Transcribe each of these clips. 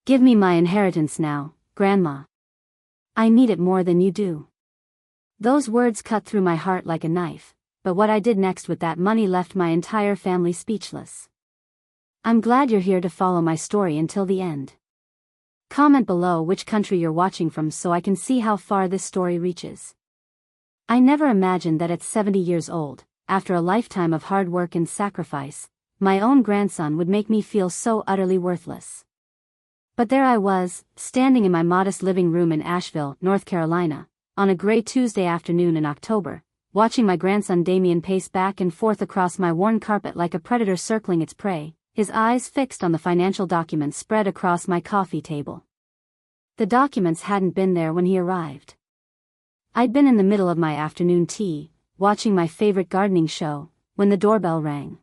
Give me my inheritance now, Grandma. I need it more than you do. Those words cut through my heart like a knife, but what I did next with that money left my entire family speechless. I'm glad you're here to follow my story until the end. Comment below which country you're watching from so I can see how far this story reaches. I never imagined that at 70 years old, after a lifetime of hard work and sacrifice, my own grandson would make me feel so utterly worthless. But there I was, standing in my modest living room in Asheville, North Carolina, on a gray Tuesday afternoon in October, watching my grandson Damien pace back and forth across my worn carpet like a predator circling its prey, his eyes fixed on the financial documents spread across my coffee table. The documents hadn't been there when he arrived. I'd been in the middle of my afternoon tea, watching my favorite gardening show, when the doorbell rang.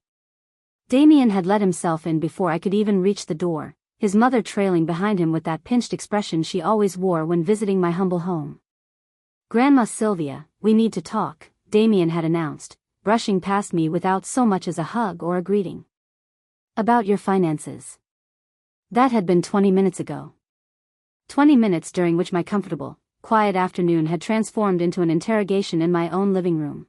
Damien had let himself in before I could even reach the door, his mother trailing behind him with that pinched expression she always wore when visiting my humble home. "Grandma Sylvia, we need to talk," Damien had announced, brushing past me without so much as a hug or a greeting. "About your finances." That had been 20 minutes ago. 20 minutes during which my comfortable, quiet afternoon had transformed into an interrogation in my own living room.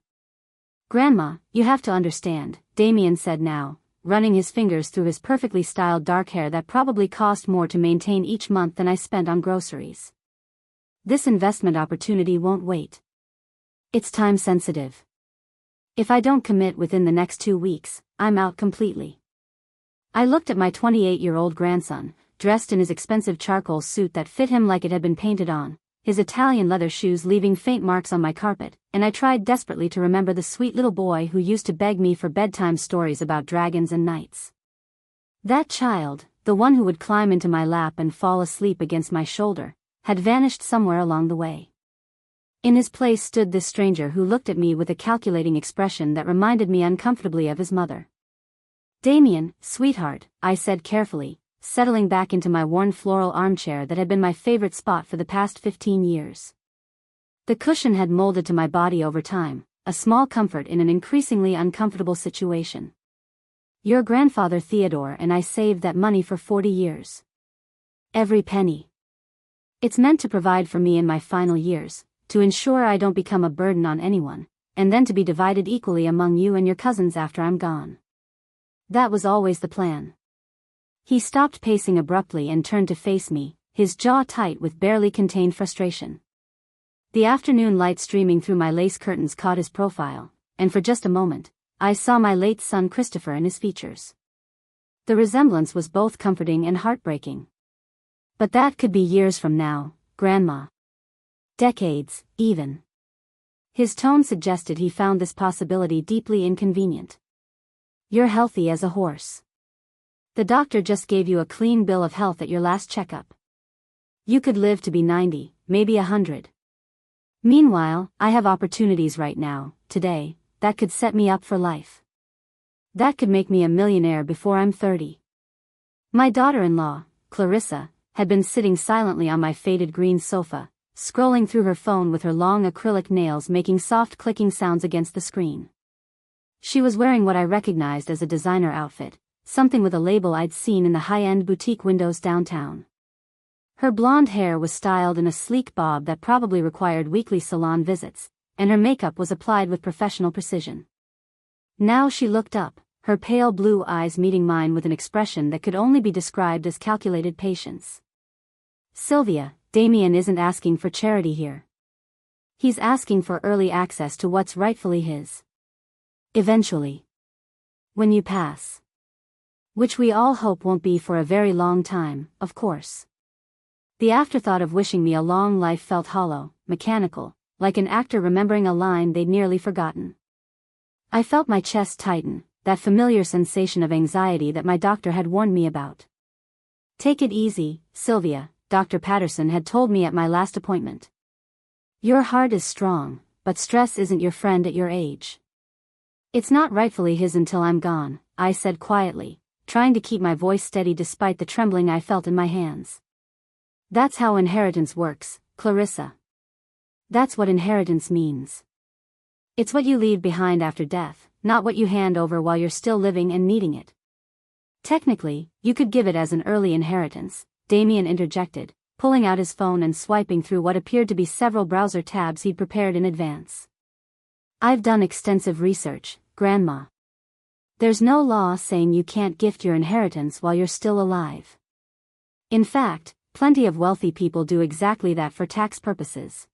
"Grandma, you have to understand," Damien said now, running his fingers through his perfectly styled dark hair that probably cost more to maintain each month than I spent on groceries. "This investment opportunity won't wait. It's time sensitive. If I don't commit within the next 2 weeks, I'm out completely." I looked at my 28-year-old grandson, dressed in his expensive charcoal suit that fit him like it had been painted on, his Italian leather shoes leaving faint marks on my carpet, and I tried desperately to remember the sweet little boy who used to beg me for bedtime stories about dragons and knights. That child, the one who would climb into my lap and fall asleep against my shoulder, had vanished somewhere along the way. In his place stood this stranger who looked at me with a calculating expression that reminded me uncomfortably of his mother. "Damien, sweetheart," I said carefully, settling back into my worn floral armchair that had been my favorite spot for the past 15 years. The cushion had molded to my body over time, a small comfort in an increasingly uncomfortable situation. "Your grandfather Theodore and I saved that money for 40 years. Every penny. It's meant to provide for me in my final years, to ensure I don't become a burden on anyone, and then to be divided equally among you and your cousins after I'm gone. That was always the plan." He stopped pacing abruptly and turned to face me, his jaw tight with barely contained frustration. The afternoon light streaming through my lace curtains caught his profile, and for just a moment, I saw my late son Christopher in his features. The resemblance was both comforting and heartbreaking. "But that could be years from now, Grandma. Decades, even." His tone suggested he found this possibility deeply inconvenient. "You're healthy as a horse. The doctor just gave you a clean bill of health at your last checkup. You could live to be 90, maybe 100. Meanwhile, I have opportunities right now, today, that could set me up for life. That could make me a millionaire before I'm 30. My daughter-in-law, Clarissa, had been sitting silently on my faded green sofa, scrolling through her phone with her long acrylic nails making soft clicking sounds against the screen. She was wearing what I recognized as a designer outfit, something with a label I'd seen in the high-end boutique windows downtown. Her blonde hair was styled in a sleek bob that probably required weekly salon visits, and her makeup was applied with professional precision. Now she looked up, her pale blue eyes meeting mine with an expression that could only be described as calculated patience. "Sylvia, Damien isn't asking for charity here. He's asking for early access to what's rightfully his. Eventually. When you pass. Which we all hope won't be for a very long time, of course." The afterthought of wishing me a long life felt hollow, mechanical, like an actor remembering a line they'd nearly forgotten. I felt my chest tighten, that familiar sensation of anxiety that my doctor had warned me about. "Take it easy, Sylvia," Dr. Patterson had told me at my last appointment. "Your heart is strong, but stress isn't your friend at your age." "It's not rightfully his until I'm gone," I said quietly, trying to keep my voice steady despite the trembling I felt in my hands. "That's how inheritance works, Clarissa. That's what inheritance means. It's what you leave behind after death, not what you hand over while you're still living and needing it. Technically, you could give it as an early inheritance, Damien interjected, pulling out his phone and swiping through what appeared to be several browser tabs he'd prepared in advance. I've done extensive research, Grandma. There's no law saying you can't gift your inheritance while you're still alive. In fact, plenty of wealthy people do exactly that for tax purposes.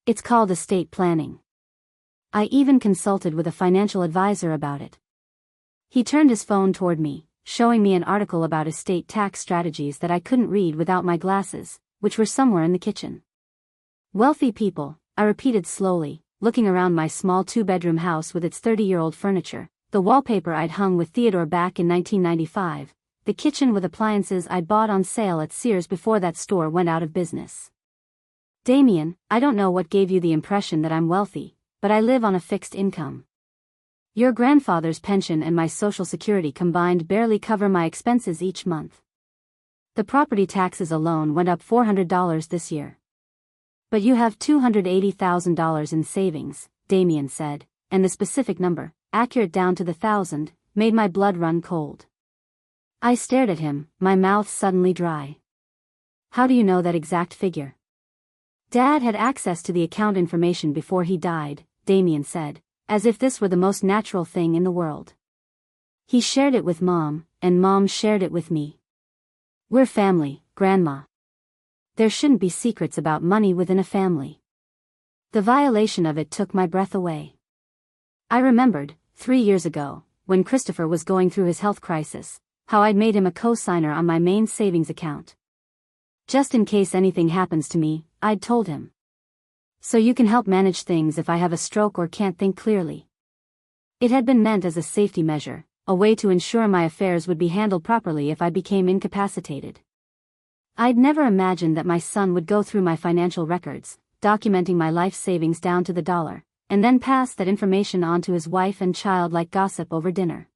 It's called estate planning. I even consulted with a financial advisor about it. He turned his phone toward me, showing me an article about estate tax strategies that I couldn't read without my glasses, which were somewhere in the kitchen. Wealthy people, I repeated slowly, looking around my small two-bedroom house with its 30-year-old furniture, the wallpaper I'd hung with Theodore back in 1995, the kitchen with appliances I'd bought on sale at Sears before that store went out of business. Damien, I don't know what gave you the impression that I'm wealthy, but I live on a fixed income. Your grandfather's pension and my Social Security combined barely cover my expenses each month. The property taxes alone went up $400 this year. But you have $280,000 in savings, Damien said, and the specific number, accurate down to the thousand, made my blood run cold. I stared at him, my mouth suddenly dry. How do you know that exact figure? Dad had access to the account information before he died, Damien said, as if this were the most natural thing in the world. He shared it with Mom, and Mom shared it with me. We're family, Grandma. There shouldn't be secrets about money within a family. The violation of it took my breath away. I remembered, 3 years ago, when Christopher was going through his health crisis, how I'd made him a co-signer on my main savings account. Just in case anything happens to me, I'd told him. So you can help manage things if I have a stroke or can't think clearly. It had been meant as a safety measure, a way to ensure my affairs would be handled properly if I became incapacitated. I'd never imagined that my son would go through my financial records, documenting my life savings down to the dollar, and then pass that information on to his wife and child like gossip over dinner.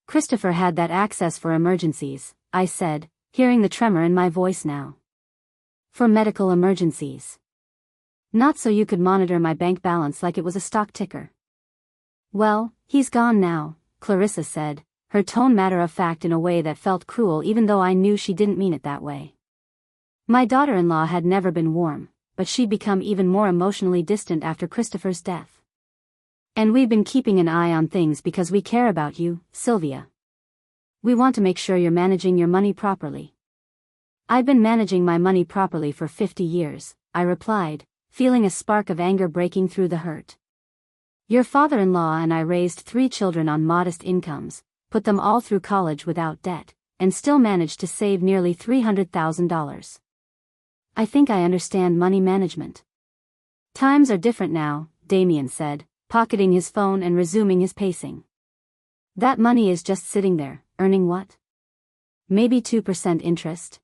Christopher had that access for emergencies, I said, hearing the tremor in my voice now. For medical emergencies. Not so you could monitor my bank balance like it was a stock ticker. Well, he's gone now, Clarissa said, her tone matter-of-fact in a way that felt cruel even though I knew she didn't mean it that way. My daughter-in-law had never been warm, but she'd become even more emotionally distant after Christopher's death. And we've been keeping an eye on things because we care about you, Sylvia. We want to make sure you're managing your money properly. I've been managing my money properly for 50 years, I replied, feeling a spark of anger breaking through the hurt. Your father-in-law and I raised 3 children on modest incomes, put them all through college without debt, and still managed to save nearly $300,000. I think I understand money management. Times are different now, Damien said, pocketing his phone and resuming his pacing. That money is just sitting there, earning what? Maybe 2% interest?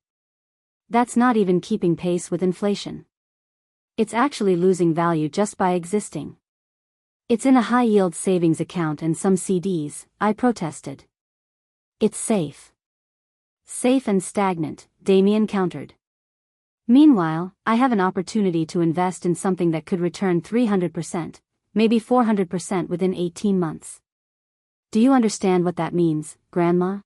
That's not even keeping pace with inflation. It's actually losing value just by existing. It's in a high-yield savings account and some CDs, I protested. It's safe. Safe and stagnant, Damien countered. Meanwhile, I have an opportunity to invest in something that could return 300%, maybe 400% within 18 months. Do you understand what that means, Grandma?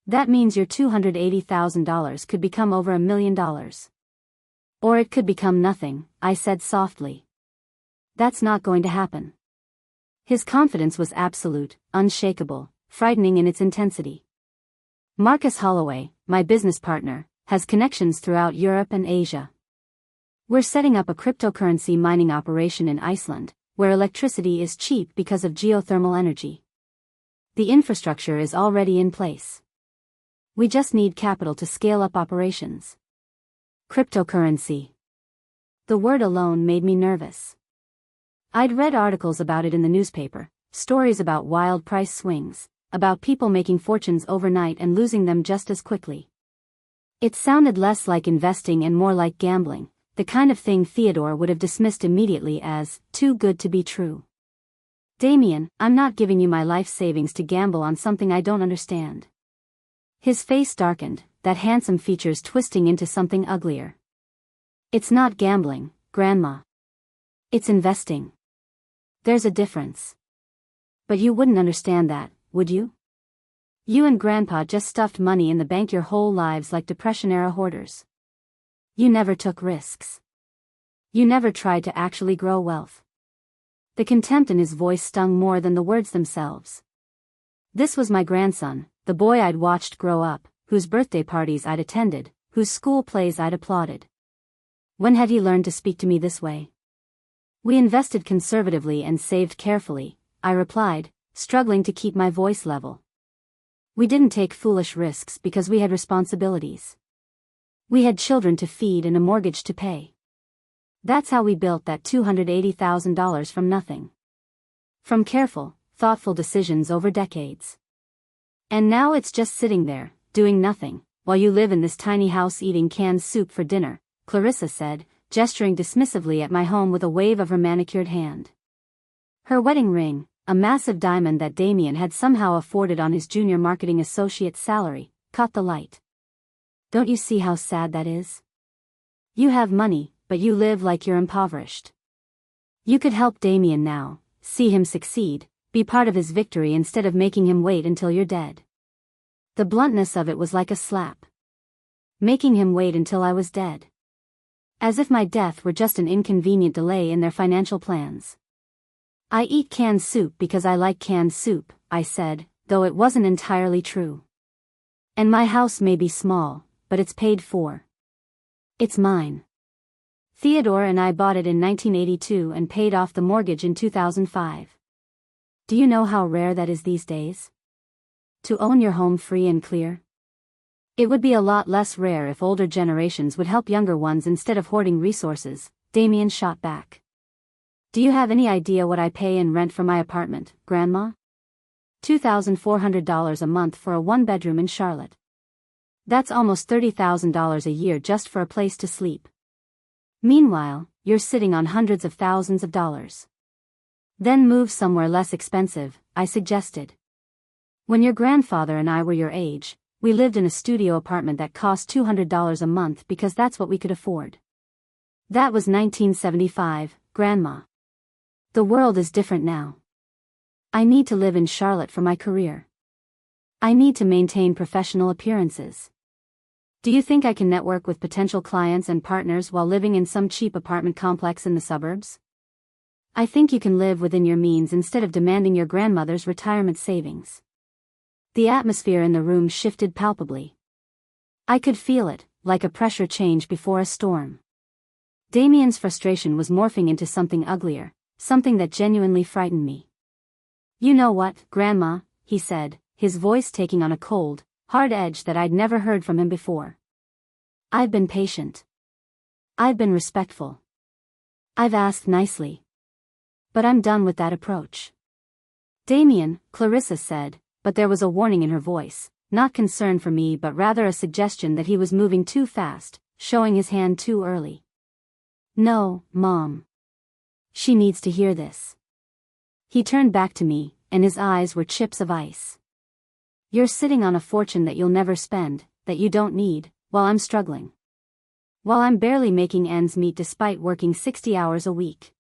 That means your $280,000 could become over $1 million. Or it could become nothing, I said softly. That's not going to happen. His confidence was absolute, unshakable, frightening in its intensity. Marcus Holloway, my business partner, has connections throughout Europe and Asia. We're setting up a cryptocurrency mining operation in Iceland, where electricity is cheap because of geothermal energy. The infrastructure is already in place. We just need capital to scale up operations. Cryptocurrency. The word alone made me nervous. I'd read articles about it in the newspaper, stories about wild price swings, about people making fortunes overnight and losing them just as quickly. It sounded less like investing and more like gambling, the kind of thing Theodore would have dismissed immediately as too good to be true. Damien, I'm not giving you my life savings to gamble on something I don't understand. His face darkened, that handsome features twisting into something uglier. It's not gambling, Grandma. It's investing. There's a difference. But you wouldn't understand that, would you? You and Grandpa just stuffed money in the bank your whole lives like Depression-era hoarders. You never took risks. You never tried to actually grow wealth. The contempt in his voice stung more than the words themselves. This was my grandson, the boy I'd watched grow up, whose birthday parties I'd attended, whose school plays I'd applauded. When had he learned to speak to me this way? We invested conservatively and saved carefully, I replied, struggling to keep my voice level. We didn't take foolish risks because we had responsibilities. We had children to feed and a mortgage to pay. That's how we built that $280,000 from nothing. From careful, thoughtful decisions over decades. And now it's just sitting there, doing nothing, while you live in this tiny house eating canned soup for dinner, Clarissa said, gesturing dismissively at my home with a wave of her manicured hand. Her wedding ring, a massive diamond that Damien had somehow afforded on his junior marketing associate's salary, caught the light. Don't you see how sad that is? You have money, but you live like you're impoverished. You could help Damien now, see him succeed, be part of his victory instead of making him wait until you're dead. The bluntness of it was like a slap. Making him wait until I was dead. As if my death were just an inconvenient delay in their financial plans. I eat canned soup because I like canned soup, I said, though it wasn't entirely true. And my house may be small, but it's paid for. It's mine. Theodore and I bought it in 1982 and paid off the mortgage in 2005. Do you know how rare that is these days? To own your home free and clear? It would be a lot less rare if older generations would help younger ones instead of hoarding resources, Damien shot back. Do you have any idea what I pay in rent for my apartment, Grandma? $2,400 a month for a one-bedroom in Charlotte. That's almost $30,000 a year just for a place to sleep. Meanwhile, you're sitting on hundreds of thousands of dollars. Then move somewhere less expensive, I suggested. When your grandfather and I were your age, we lived in a studio apartment that cost $200 a month because that's what we could afford. That was 1975, Grandma. The world is different now. I need to live in Charlotte for my career. I need to maintain professional appearances. Do you think I can network with potential clients and partners while living in some cheap apartment complex in the suburbs? I think you can live within your means instead of demanding your grandmother's retirement savings. The atmosphere in the room shifted palpably. I could feel it, like a pressure change before a storm. Damien's frustration was morphing into something uglier, something that genuinely frightened me. You know what, Grandma, he said, his voice taking on a cold, hard edge that I'd never heard from him before. I've been patient. I've been respectful. I've asked nicely. But I'm done with that approach. Damien, Clarissa said, but there was a warning in her voice, not concern for me but rather a suggestion that he was moving too fast, showing his hand too early. No, Mom. She needs to hear this. He turned back to me, and his eyes were chips of ice. You're sitting on a fortune that you'll never spend, that you don't need, while I'm struggling. While I'm barely making ends meet despite working 60 hours a week.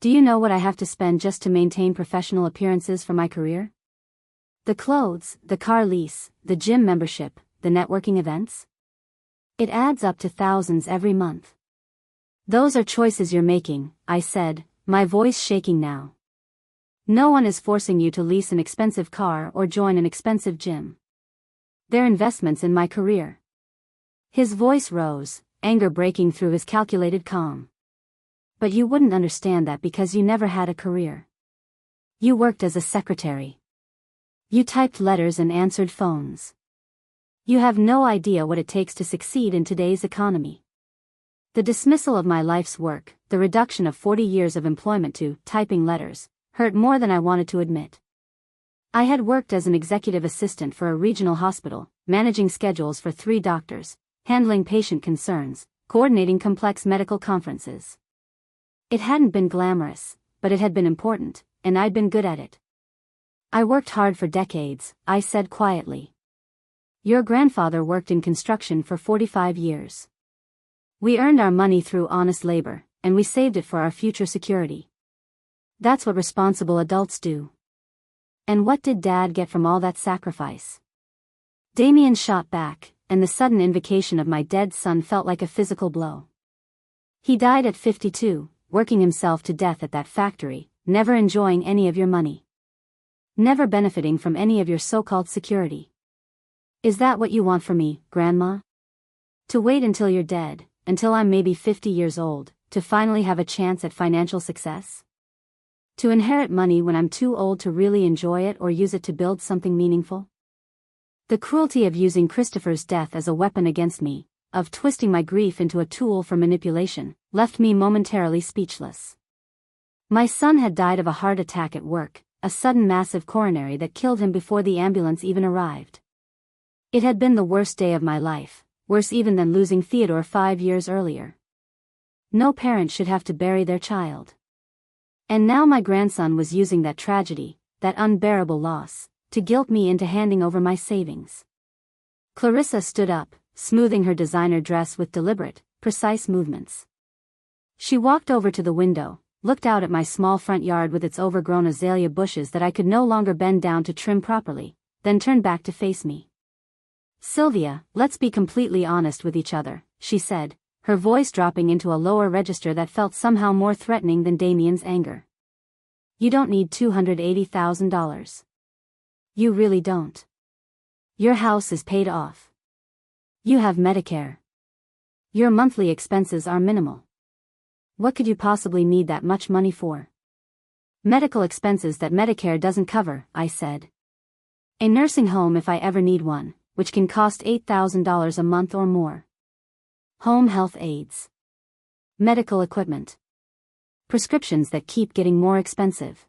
Do you know what I have to spend just to maintain professional appearances for my career? The clothes, the car lease, the gym membership, the networking events? It adds up to thousands every month. Those are choices you're making, I said, my voice shaking now. No one is forcing you to lease an expensive car or join an expensive gym. They're investments in my career. His voice rose, anger breaking through his calculated calm. But you wouldn't understand that because you never had a career. You worked as a secretary. You typed letters and answered phones. You have no idea what it takes to succeed in today's economy. The dismissal of my life's work, the reduction of 40 years of employment to typing letters, hurt more than I wanted to admit. I had worked as an executive assistant for a regional hospital, managing schedules for 3 doctors, handling patient concerns, coordinating complex medical conferences. It hadn't been glamorous, but it had been important, and I'd been good at it. I worked hard for decades, I said quietly. Your grandfather worked in construction for 45 years. We earned our money through honest labor, and we saved it for our future security. That's what responsible adults do. And what did Dad get from all that sacrifice? Damien shot back, and the sudden invocation of my dead son felt like a physical blow. He died at 52, working himself to death at that factory, never enjoying any of your money. Never benefiting from any of your so-called security. Is that what you want from me, Grandma? To wait until you're dead, until I'm maybe 50 years old, to finally have a chance at financial success? To inherit money when I'm too old to really enjoy it or use it to build something meaningful? The cruelty of using Christopher's death as a weapon against me, of twisting my grief into a tool for manipulation, left me momentarily speechless. My son had died of a heart attack at work, a sudden massive coronary that killed him before the ambulance even arrived. It had been the worst day of my life, worse even than losing Theodore 5 years earlier. No parent should have to bury their child. And now my grandson was using that tragedy, that unbearable loss, to guilt me into handing over my savings. Clarissa stood up, smoothing her designer dress with deliberate, precise movements. She walked over to the window, looked out at my small front yard with its overgrown azalea bushes that I could no longer bend down to trim properly, then turned back to face me. "Sylvia, let's be completely honest with each other," she said, her voice dropping into a lower register that felt somehow more threatening than Damien's anger. "You don't need $280,000. You really don't. Your house is paid off. You have Medicare. Your monthly expenses are minimal. What could you possibly need that much money for?" "Medical expenses that Medicare doesn't cover," I said. "A nursing home if I ever need one, which can cost $8,000 a month or more. Home health aides. Medical equipment. Prescriptions that keep getting more expensive.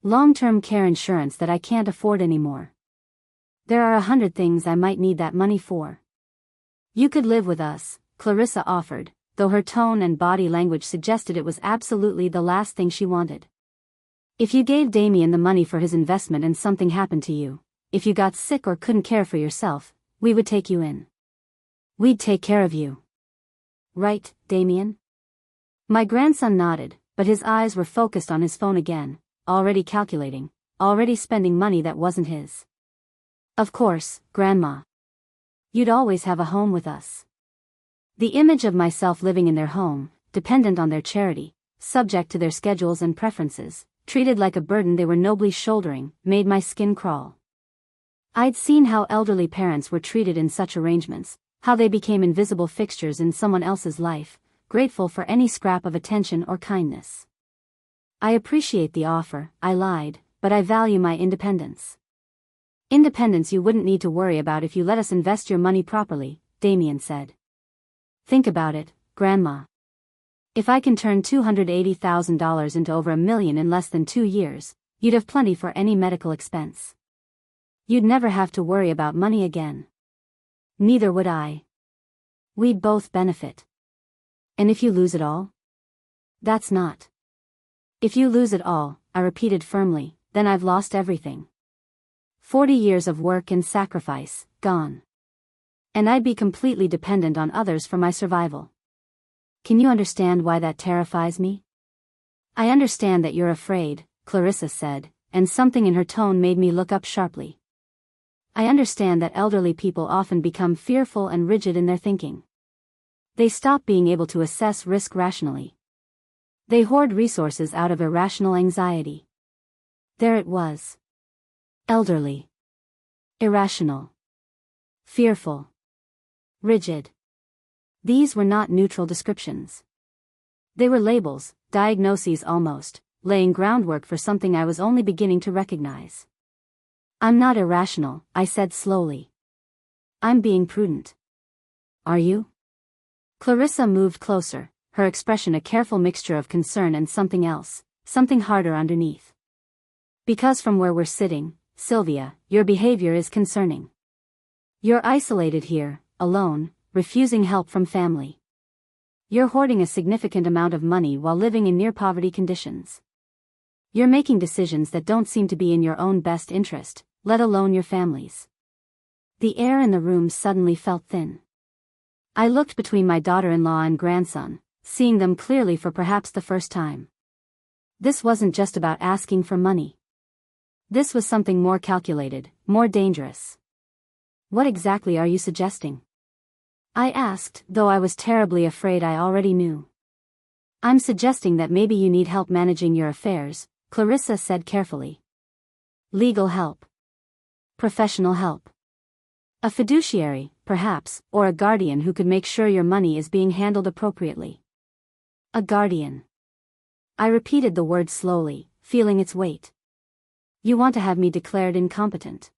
Long-term care insurance that I can't afford anymore. There are 100 things I might need that money for." "You could live with us," Clarissa offered, though her tone and body language suggested it was absolutely the last thing she wanted. "If you gave Damien the money for his investment and something happened to you, if you got sick or couldn't care for yourself, we would take you in. We'd take care of you. Right, Damien?" My grandson nodded, but his eyes were focused on his phone again, already calculating, already spending money that wasn't his. "Of course, Grandma. You'd always have a home with us." The image of myself living in their home, dependent on their charity, subject to their schedules and preferences, treated like a burden they were nobly shouldering, made my skin crawl. I'd seen how elderly parents were treated in such arrangements, how they became invisible fixtures in someone else's life, grateful for any scrap of attention or kindness. "I appreciate the offer," I lied, "but I value my independence." "Independence you wouldn't need to worry about if you let us invest your money properly," Damien said. "Think about it, Grandma. If I can turn $280,000 into over $1 million in less than 2 years, you'd have plenty for any medical expense. You'd never have to worry about money again. Neither would I. We'd both benefit. And if you lose it all?" "That's not." "If you lose it all," I repeated firmly, "then I've lost everything. 40 years of work and sacrifice, gone. And I'd be completely dependent on others for my survival. Can you understand why that terrifies me?" "I understand that you're afraid," Clarissa said, and something in her tone made me look up sharply. "I understand that elderly people often become fearful and rigid in their thinking. They stop being able to assess risk rationally. They hoard resources out of irrational anxiety." There it was. Elderly. Irrational. Fearful. Rigid. These were not neutral descriptions. They were labels, diagnoses almost, laying groundwork for something I was only beginning to recognize. "I'm not irrational," I said slowly. "I'm being prudent." "Are you?" Clarissa moved closer, her expression a careful mixture of concern and something else, something harder underneath. "Because from where we're sitting, Sylvia, your behavior is concerning. You're isolated here, alone, refusing help from family. You're hoarding a significant amount of money while living in near-poverty conditions. You're making decisions that don't seem to be in your own best interest, let alone your family's." The air in the room suddenly felt thin. I looked between my daughter-in-law and grandson, seeing them clearly for perhaps the first time. This wasn't just about asking for money. This was something more calculated, more dangerous. What exactly are you suggesting? I asked, though I was terribly afraid I already knew. I'm suggesting that maybe you need help managing your affairs, Clarissa said carefully. Legal help. Professional help. A fiduciary, perhaps, or a guardian who could make sure your money is being handled appropriately. A guardian. I repeated the word slowly, feeling its weight. You want to have me declared incompetent.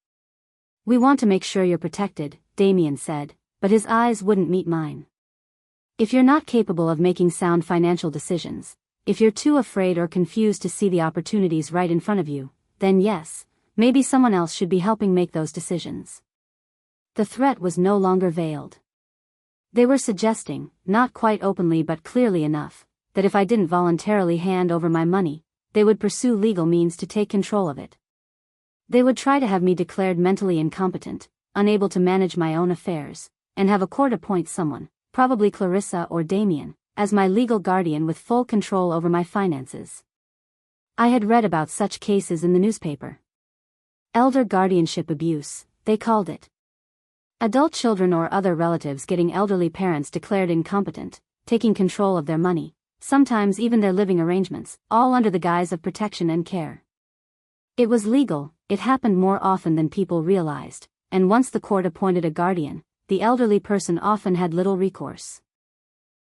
We want to make sure you're protected, Damien said, but his eyes wouldn't meet mine. If you're not capable of making sound financial decisions, if you're too afraid or confused to see the opportunities right in front of you, then yes, maybe someone else should be helping make those decisions. The threat was no longer veiled. They were suggesting, not quite openly but clearly enough, that if I didn't voluntarily hand over my money, they would pursue legal means to take control of it. They would try to have me declared mentally incompetent, unable to manage my own affairs, and have a court appoint someone, probably Clarissa or Damien, as my legal guardian with full control over my finances. I had read about such cases in the newspaper. Elder guardianship abuse, they called it. Adult children or other relatives getting elderly parents declared incompetent, taking control of their money, sometimes even their living arrangements, all under the guise of protection and care. It was legal, it happened more often than people realized, and once the court appointed a guardian, the elderly person often had little recourse.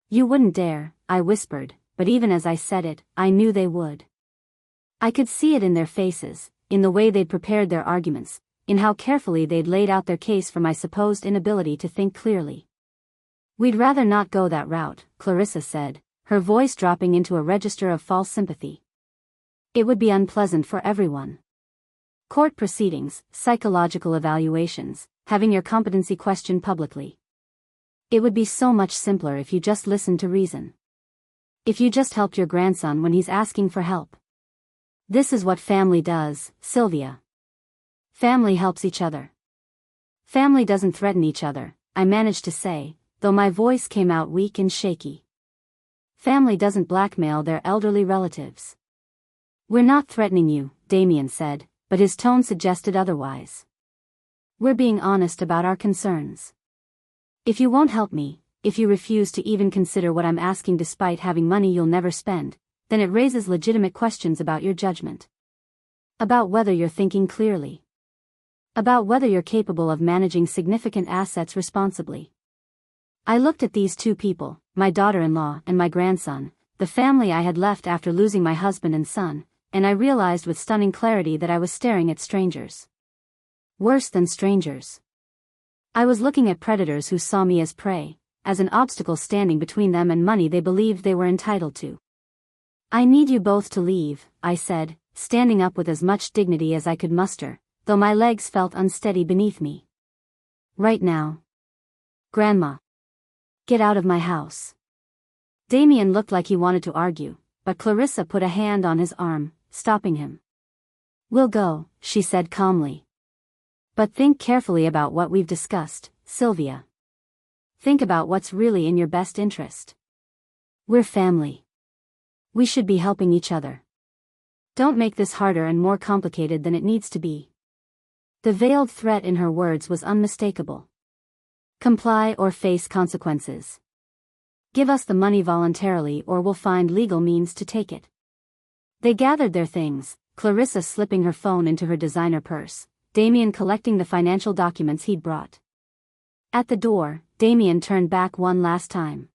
You wouldn't dare, I whispered, but even as I said it, I knew they would. I could see it in their faces, in the way they'd prepared their arguments, in how carefully they'd laid out their case for my supposed inability to think clearly. We'd rather not go that route, Clarissa said, her voice dropping into a register of false sympathy. It would be unpleasant for everyone. Court proceedings, psychological evaluations, having your competency questioned publicly. It would be so much simpler if you just listened to reason. If you just helped your grandson when he's asking for help. This is what family does, Sylvia. Family helps each other. Family doesn't threaten each other, I managed to say, though my voice came out weak and shaky. Family doesn't blackmail their elderly relatives. We're not threatening you, Damien said, but his tone suggested otherwise. We're being honest about our concerns. If you won't help me, if you refuse to even consider what I'm asking despite having money you'll never spend, then it raises legitimate questions about your judgment. About whether you're thinking clearly. About whether you're capable of managing significant assets responsibly. I looked at these two people, my daughter-in-law and my grandson, the family I had left after losing my husband and son, and I realized with stunning clarity that I was staring at strangers. Worse than strangers. I was looking at predators who saw me as prey, as an obstacle standing between them and money they believed they were entitled to. I need you both to leave, I said, standing up with as much dignity as I could muster, though my legs felt unsteady beneath me. Right now. Grandma. Get out of my house. Damien looked like he wanted to argue, but Clarissa put a hand on his arm, stopping him. We'll go, she said calmly. But think carefully about what we've discussed, Sylvia. Think about what's really in your best interest. We're family. We should be helping each other. Don't make this harder and more complicated than it needs to be. The veiled threat in her words was unmistakable. Comply or face consequences. Give us the money voluntarily or we'll find legal means to take it. They gathered their things, Clarissa slipping her phone into her designer purse, Damien collecting the financial documents he'd brought. At the door, Damien turned back one last time.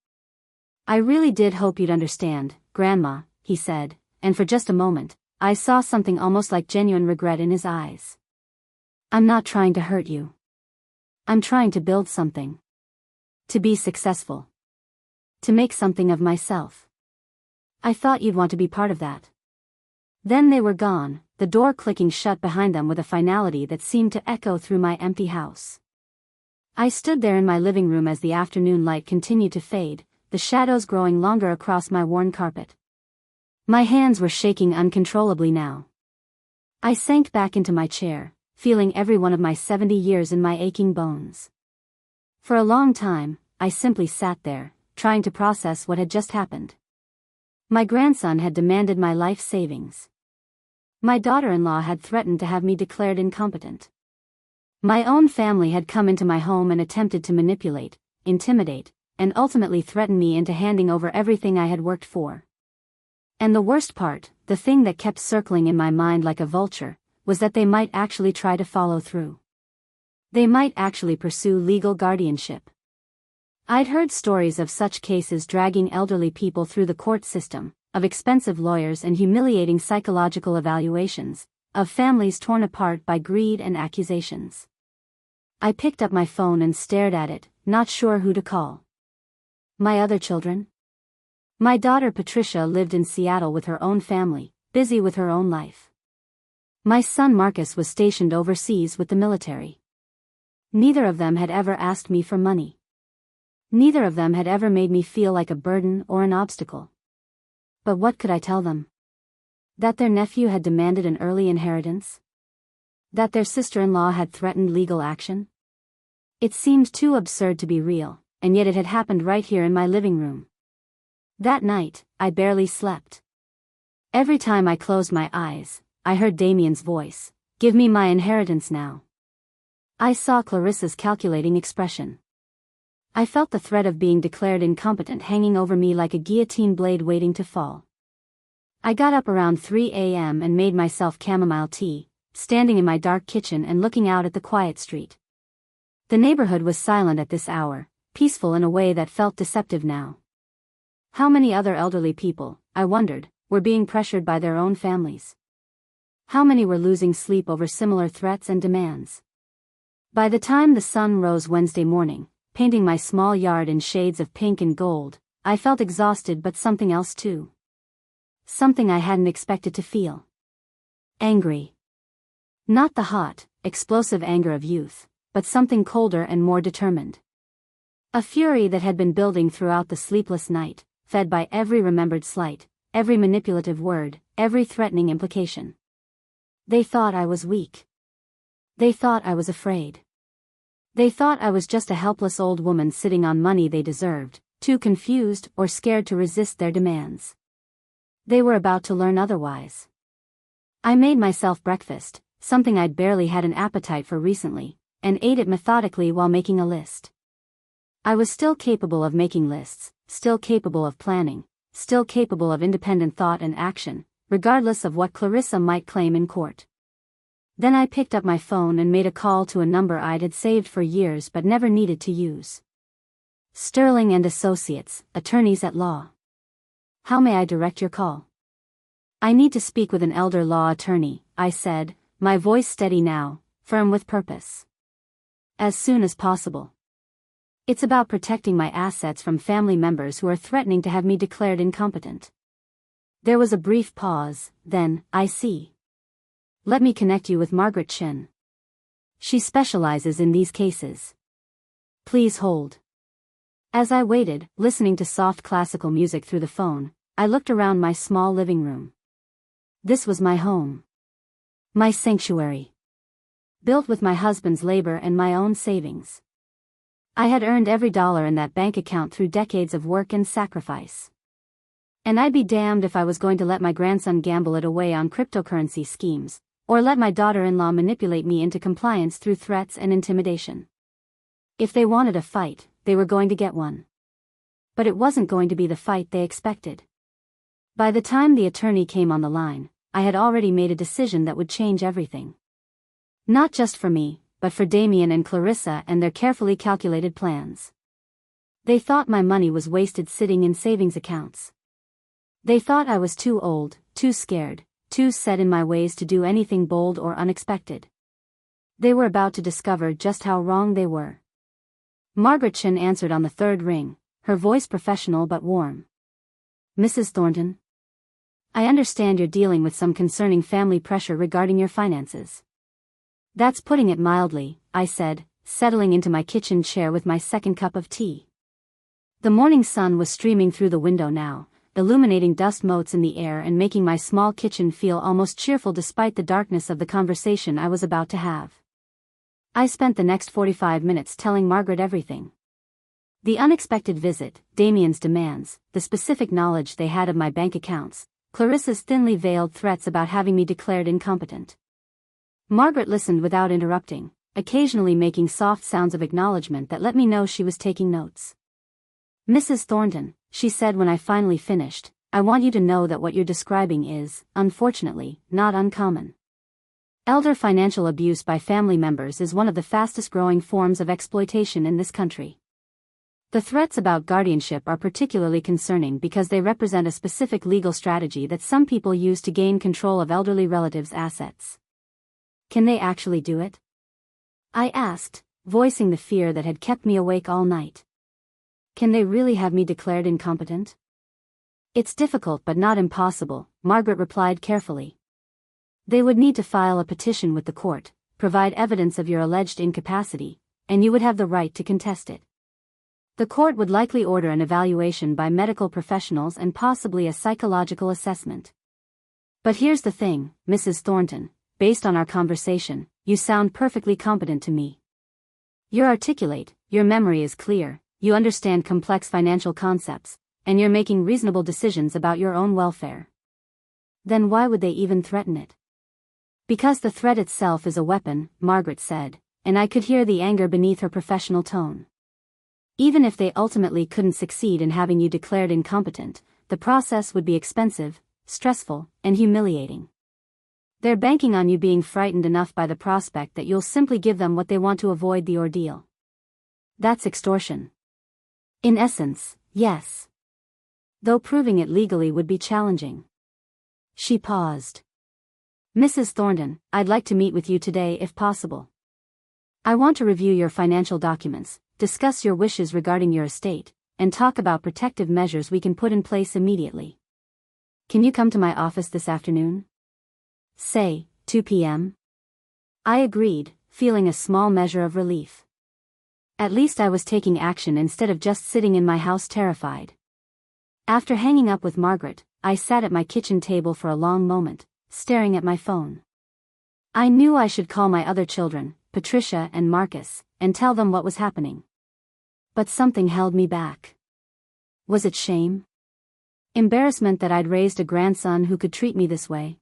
I really did hope you'd understand, Grandma, he said, and for just a moment, I saw something almost like genuine regret in his eyes. I'm not trying to hurt you. I'm trying to build something. To be successful. To make something of myself. I thought you'd want to be part of that. Then they were gone, the door clicking shut behind them with a finality that seemed to echo through my empty house. I stood there in my living room as the afternoon light continued to fade, the shadows growing longer across my worn carpet. My hands were shaking uncontrollably now. I sank back into my chair, feeling every one of my 70 years in my aching bones. For a long time, I simply sat there, trying to process what had just happened. My grandson had demanded my life savings. My daughter-in-law had threatened to have me declared incompetent. My own family had come into my home and attempted to manipulate, intimidate, and ultimately threaten me into handing over everything I had worked for. And the worst part, the thing that kept circling in my mind like a vulture, was that they might actually try to follow through. They might actually pursue legal guardianship. I'd heard stories of such cases dragging elderly people through the court system, of expensive lawyers and humiliating psychological evaluations, of families torn apart by greed and accusations. I picked up my phone and stared at it, not sure who to call. My other children? My daughter Patricia lived in Seattle with her own family, busy with her own life. My son Marcus was stationed overseas with the military. Neither of them had ever asked me for money. Neither of them had ever made me feel like a burden or an obstacle. But what could I tell them? That their nephew had demanded an early inheritance? That their sister-in-law had threatened legal action? It seemed too absurd to be real, and yet it had happened right here in my living room. That night, I barely slept. Every time I closed my eyes, I heard Damien's voice, "Give me my inheritance now." I saw Clarissa's calculating expression. I felt the threat of being declared incompetent hanging over me like a guillotine blade waiting to fall. I got up around 3 a.m. and made myself chamomile tea, standing in my dark kitchen and looking out at the quiet street. The neighborhood was silent at this hour, peaceful in a way that felt deceptive now. How many other elderly people, I wondered, were being pressured by their own families? How many were losing sleep over similar threats and demands? By the time the sun rose Wednesday morning, painting my small yard in shades of pink and gold, I felt exhausted, but something else too. Something I hadn't expected to feel. Angry. Not the hot, explosive anger of youth, but something colder and more determined. A fury that had been building throughout the sleepless night, fed by every remembered slight, every manipulative word, every threatening implication. They thought I was weak. They thought I was afraid. They thought I was just a helpless old woman sitting on money they deserved, too confused or scared to resist their demands. They were about to learn otherwise. I made myself breakfast, something I'd barely had an appetite for recently, and ate it methodically while making a list. I was still capable of making lists, still capable of planning, still capable of independent thought and action, regardless of what Clarissa might claim in court. Then I picked up my phone and made a call to a number I'd had saved for years but never needed to use. Sterling and Associates, attorneys at law. How may I direct your call? I need to speak with an elder law attorney, I said, my voice steady now, firm with purpose. As soon as possible. It's about protecting my assets from family members who are threatening to have me declared incompetent. There was a brief pause, then, I see. Let me connect you with Margaret Chen. She specializes in these cases. Please hold. As I waited, listening to soft classical music through the phone, I looked around my small living room. This was my home. My sanctuary. Built with my husband's labor and my own savings. I had earned every dollar in that bank account through decades of work and sacrifice. And I'd be damned if I was going to let my grandson gamble it away on cryptocurrency schemes, or let my daughter-in-law manipulate me into compliance through threats and intimidation. If they wanted a fight, they were going to get one. But it wasn't going to be the fight they expected. By the time the attorney came on the line, I had already made a decision that would change everything. Not just for me, but for Damien and Clarissa and their carefully calculated plans. They thought my money was wasted sitting in savings accounts. They thought I was too old, too scared, too set in my ways to do anything bold or unexpected. They were about to discover just how wrong they were. Margaret Chen answered on the third ring, her voice professional but warm. Mrs. Thornton? I understand you're dealing with some concerning family pressure regarding your finances. That's putting it mildly, I said, settling into my kitchen chair with my second cup of tea. The morning sun was streaming through the window now, illuminating dust motes in the air and making my small kitchen feel almost cheerful despite the darkness of the conversation I was about to have. I spent the next 45 minutes telling Margaret everything. The unexpected visit, Damien's demands, the specific knowledge they had of my bank accounts, Clarissa's thinly veiled threats about having me declared incompetent. Margaret listened without interrupting, occasionally making soft sounds of acknowledgement that let me know she was taking notes. "Mrs. Thornton," she said when I finally finished, "I want you to know that what you're describing is, unfortunately, not uncommon. Elder financial abuse by family members is one of the fastest-growing forms of exploitation in this country. The threats about guardianship are particularly concerning because they represent a specific legal strategy that some people use to gain control of elderly relatives' assets." "Can they actually do it?" I asked, voicing the fear that had kept me awake all night. "Can they really have me declared incompetent?" "It's difficult but not impossible," Margaret replied carefully. "They would need to file a petition with the court, provide evidence of your alleged incapacity, and you would have the right to contest it. The court would likely order an evaluation by medical professionals and possibly a psychological assessment. But here's the thing, Mrs. Thornton, based on our conversation, you sound perfectly competent to me. You're articulate, your memory is clear, you understand complex financial concepts, and you're making reasonable decisions about your own welfare. Then why would they even threaten it?" "Because the threat itself is a weapon," Margaret said, and I could hear the anger beneath her professional tone. "Even if they ultimately couldn't succeed in having you declared incompetent, the process would be expensive, stressful, and humiliating. They're banking on you being frightened enough by the prospect that you'll simply give them what they want to avoid the ordeal. That's extortion." "In essence, yes. Though proving it legally would be challenging." She paused. "Mrs. Thornton, I'd like to meet with you today if possible. I want to review your financial documents, discuss your wishes regarding your estate, and talk about protective measures we can put in place immediately. Can you come to my office this afternoon? Say, 2 p.m. I agreed, feeling a small measure of relief. At least I was taking action instead of just sitting in my house terrified. After hanging up with Margaret, I sat at my kitchen table for a long moment, staring at my phone. I knew I should call my other children, Patricia and Marcus, and tell them what was happening. But something held me back. Was it shame? Embarrassment that I'd raised a grandson who could treat me this way?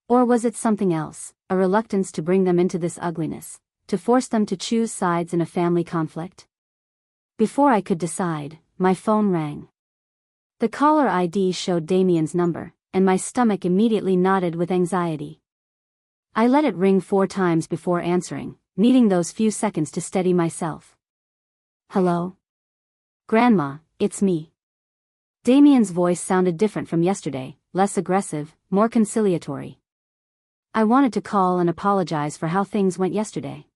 Or was it something else, a reluctance to bring them into this ugliness, to force them to choose sides in a family conflict? Before I could decide, my phone rang. The caller ID showed Damien's number, and my stomach immediately knotted with anxiety. I let it ring 4 times before answering, needing those few seconds to steady myself. "Hello? Grandma, it's me." Damien's voice sounded different from yesterday, less aggressive, more conciliatory. I wanted to call and apologize for how things went yesterday.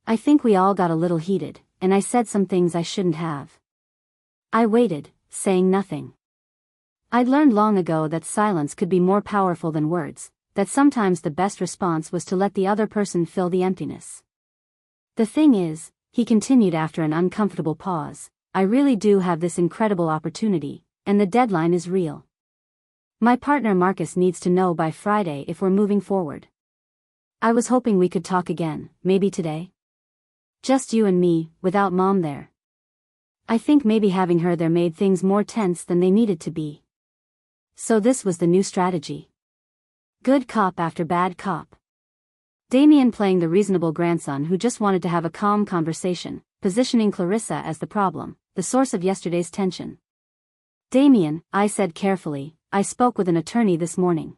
I think we all got a little heated, and I said some things I shouldn't have. I waited, saying nothing. I'd learned long ago that silence could be more powerful than words, that sometimes the best response was to let the other person fill the emptiness. "The thing is," he continued after an uncomfortable pause, "I really do have this incredible opportunity, and the deadline is real. My partner Marcus needs to know by Friday if we're moving forward. I was hoping we could talk again, maybe today? Just you and me, without Mom there. I think maybe having her there made things more tense than they needed to be. So this was the new strategy. Good cop after bad cop. Damien playing the reasonable grandson who just wanted to have a calm conversation, positioning Clarissa as the problem, the source of yesterday's tension. "Damien," I said carefully, "I spoke with an attorney this morning."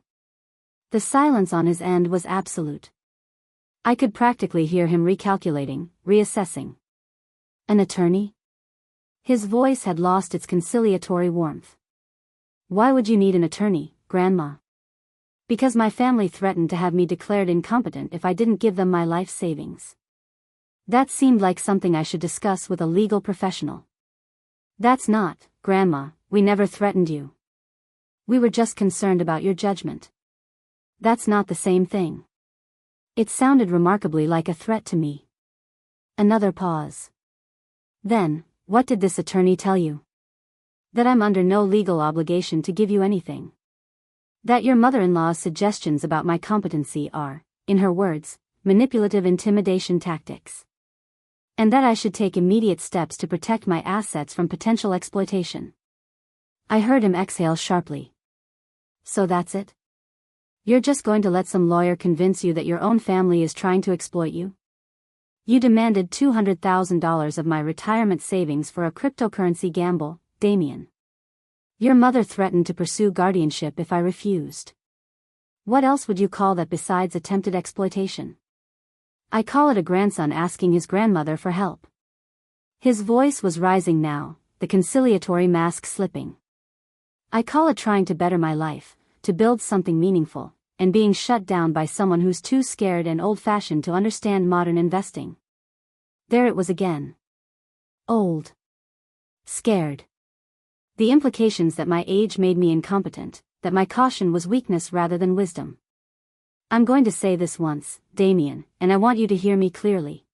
The silence on his end was absolute. I could practically hear him recalculating, reassessing. "An attorney?" His voice had lost its conciliatory warmth. "Why would you need an attorney, Grandma?" "Because my family threatened to have me declared incompetent if I didn't give them my life savings. That seemed like something I should discuss with a legal professional." "That's not, Grandma, we never threatened you. We were just concerned about your judgment." "That's not the same thing." It sounded remarkably like a threat to me. Another pause. "Then, what did this attorney tell you?" "That I'm under no legal obligation to give you anything. That your mother-in-law's suggestions about my competency are, in her words, manipulative intimidation tactics. And that I should take immediate steps to protect my assets from potential exploitation." I heard him exhale sharply. So that's it? You're just going to let some lawyer convince you that your own family is trying to exploit you? You demanded $200,000 of my retirement savings for a cryptocurrency gamble, Damien. Your mother threatened to pursue guardianship if I refused. What else would you call that besides attempted exploitation? I call it a grandson asking his grandmother for help. His voice was rising now, the conciliatory mask slipping. I call it trying to better my life, to build something meaningful, and being shut down by someone who's too scared and old-fashioned to understand modern investing. There it was again. Old. Scared. The implications that my age made me incompetent, that my caution was weakness rather than wisdom. I'm going to say this once, Damien, and I want you to hear me clearly.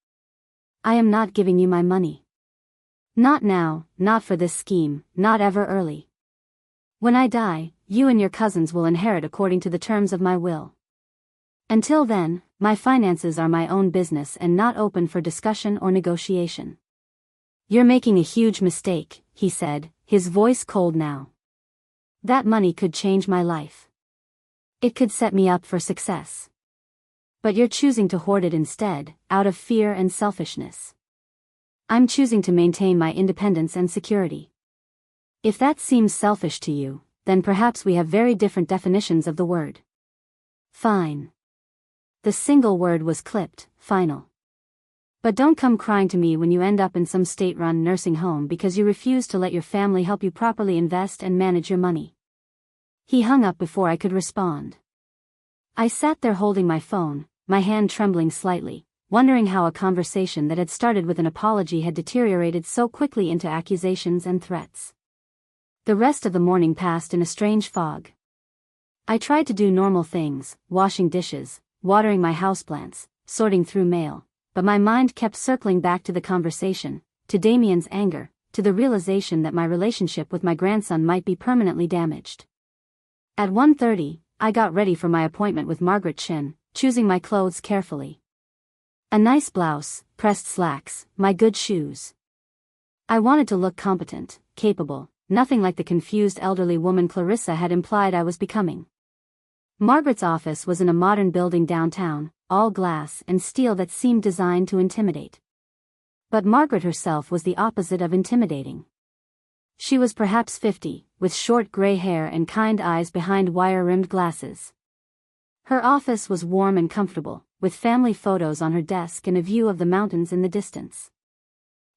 I am not giving you my money. Not now, not for this scheme, not ever early. When I die, you and your cousins will inherit according to the terms of my will. Until then, my finances are my own business and not open for discussion or negotiation. You're making a huge mistake, he said, his voice cold now. That money could change my life. It could set me up for success. But you're choosing to hoard it instead, out of fear and selfishness. I'm choosing to maintain my independence and security. If that seems selfish to you, then perhaps we have very different definitions of the word. Fine. The single word was clipped, final. But don't come crying to me when you end up in some state-run nursing home because you refuse to let your family help you properly invest and manage your money. He hung up before I could respond. I sat there holding my phone, my hand trembling slightly, wondering how a conversation that had started with an apology had deteriorated so quickly into accusations and threats. The rest of the morning passed in a strange fog. I tried to do normal things, washing dishes, watering my houseplants, sorting through mail, but my mind kept circling back to the conversation, to Damien's anger, to the realization that my relationship with my grandson might be permanently damaged. At 1:30, I got ready for my appointment with Margaret Chin, choosing my clothes carefully. A nice blouse, pressed slacks, my good shoes. I wanted to look competent, capable, nothing like the confused elderly woman Clarissa had implied I was becoming. Margaret's office was in a modern building downtown, all glass and steel that seemed designed to intimidate. But Margaret herself was the opposite of intimidating. She was perhaps 50, with short gray hair and kind eyes behind wire-rimmed glasses. Her office was warm and comfortable, with family photos on her desk and a view of the mountains in the distance.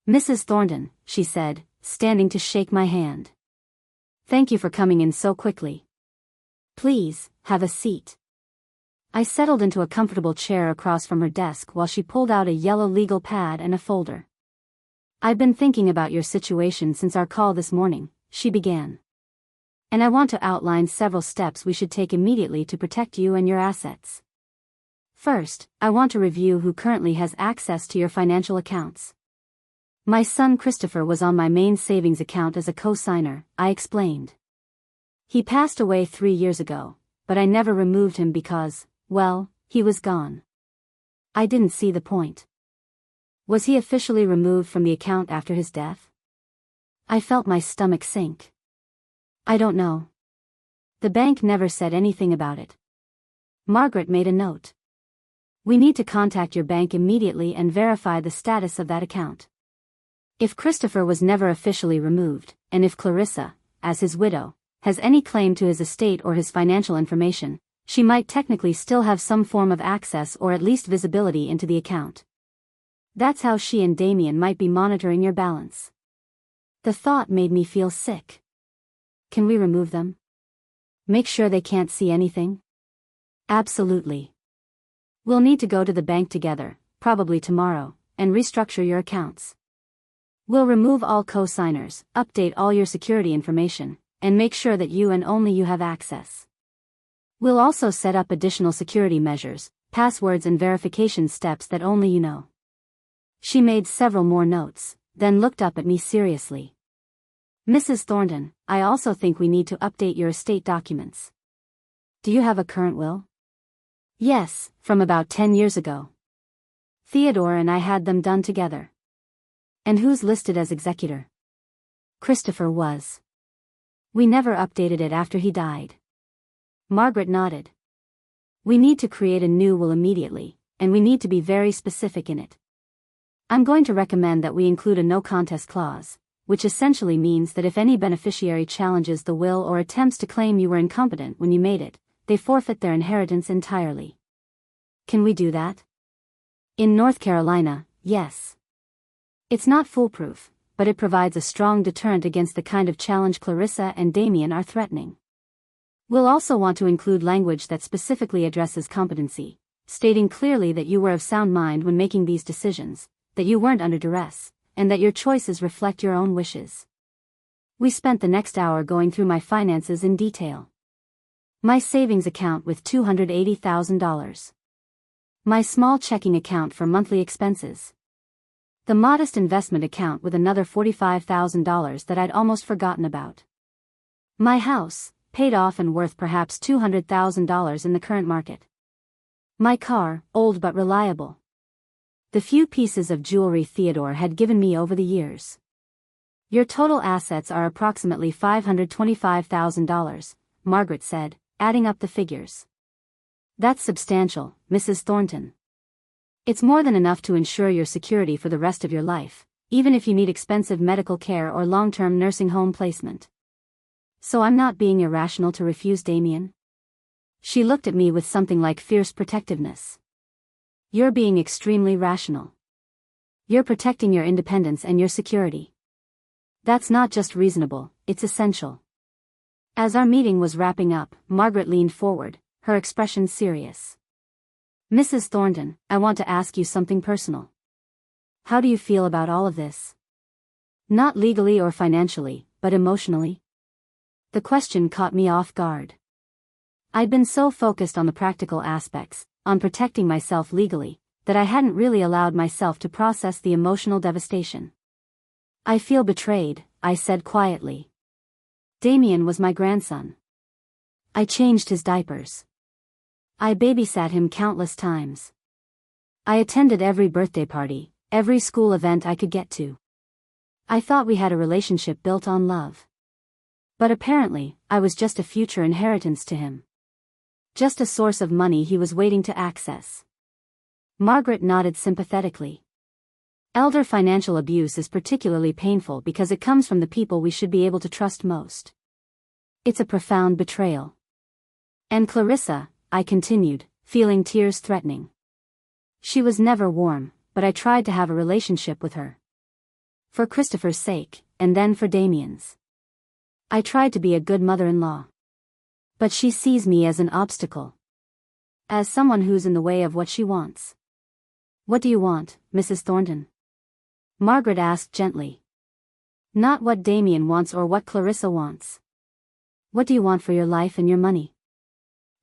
"Mrs. Thornton," she said, standing to shake my hand. "Thank you for coming in so quickly. Please, have a seat." I settled into a comfortable chair across from her desk while she pulled out a yellow legal pad and a folder. "I've been thinking about your situation since our call this morning," she began. "And I want to outline several steps we should take immediately to protect you and your assets. First, I want to review who currently has access to your financial accounts." "My son Christopher was on my main savings account as a co-signer," I explained. "He passed away 3 years ago, but I never removed him because, well, he was gone." I didn't see the point. Was he officially removed from the account after his death? I felt my stomach sink. "I don't know. The bank never said anything about it." Margaret made a note. "We need to contact your bank immediately and verify the status of that account. If Christopher was never officially removed, and if Clarissa, as his widow, has any claim to his estate or his financial information, she might technically still have some form of access or at least visibility into the account. That's how she and Damien might be monitoring your balance." The thought made me feel sick. "Can we remove them? Make sure they can't see anything?" "Absolutely. We'll need to go to the bank together, probably tomorrow, and restructure your accounts. We'll remove all co-signers, update all your security information, and make sure that you and only you have access. We'll also set up additional security measures, passwords and verification steps that only you know." She made several more notes, then looked up at me seriously. "Mrs. Thornton, I also think we need to update your estate documents. Do you have a current will?" "Yes, from about 10 years ago. Theodore and I had them done together." "And who's listed as executor?" "Christopher was. We never updated it after he died." Margaret nodded. We need to create a new will immediately, and we need to be very specific in it. I'm going to recommend that we include a no contest clause, which essentially means that if any beneficiary challenges the will or attempts to claim you were incompetent when you made it, they forfeit their inheritance entirely. Can we do that? In North Carolina, yes. It's not foolproof, but it provides a strong deterrent against the kind of challenge Clarissa and Damien are threatening. We'll also want to include language that specifically addresses competency, stating clearly that you were of sound mind when making these decisions, that you weren't under duress, and that your choices reflect your own wishes. We spent the next hour going through my finances in detail. My savings account with $280,000. My small checking account for monthly expenses. The modest investment account with another $45,000 that I'd almost forgotten about. My house, paid off and worth perhaps $200,000 in the current market. My car, old but reliable. The few pieces of jewelry Theodore had given me over the years. Your total assets are approximately $525,000, Margaret said, adding up the figures. That's substantial, Mrs. Thornton. It's more than enough to ensure your security for the rest of your life, even if you need expensive medical care or long-term nursing home placement. So I'm not being irrational to refuse Damien? She looked at me with something like fierce protectiveness. You're being extremely rational. You're protecting your independence and your security. That's not just reasonable, it's essential. As our meeting was wrapping up, Margaret leaned forward, her expression serious. Mrs. Thornton, I want to ask you something personal. How do you feel about all of this? Not legally or financially, but emotionally? The question caught me off guard. I'd been so focused on the practical aspects, on protecting myself legally, that I hadn't really allowed myself to process the emotional devastation. I feel betrayed, I said quietly. Damien was my grandson. I changed his diapers. I babysat him countless times. I attended every birthday party, every school event I could get to. I thought we had a relationship built on love. But apparently, I was just a future inheritance to him. Just a source of money he was waiting to access. Margaret nodded sympathetically. Elder financial abuse is particularly painful because it comes from the people we should be able to trust most. It's a profound betrayal. And Clarissa, I continued, feeling tears threatening. She was never warm, but I tried to have a relationship with her. For Christopher's sake, and then for Damien's. I tried to be a good mother-in-law. But she sees me as an obstacle. As someone who's in the way of what she wants. What do you want, Mrs. Thornton? Margaret asked gently. Not what Damien wants or what Clarissa wants. What do you want for your life and your money?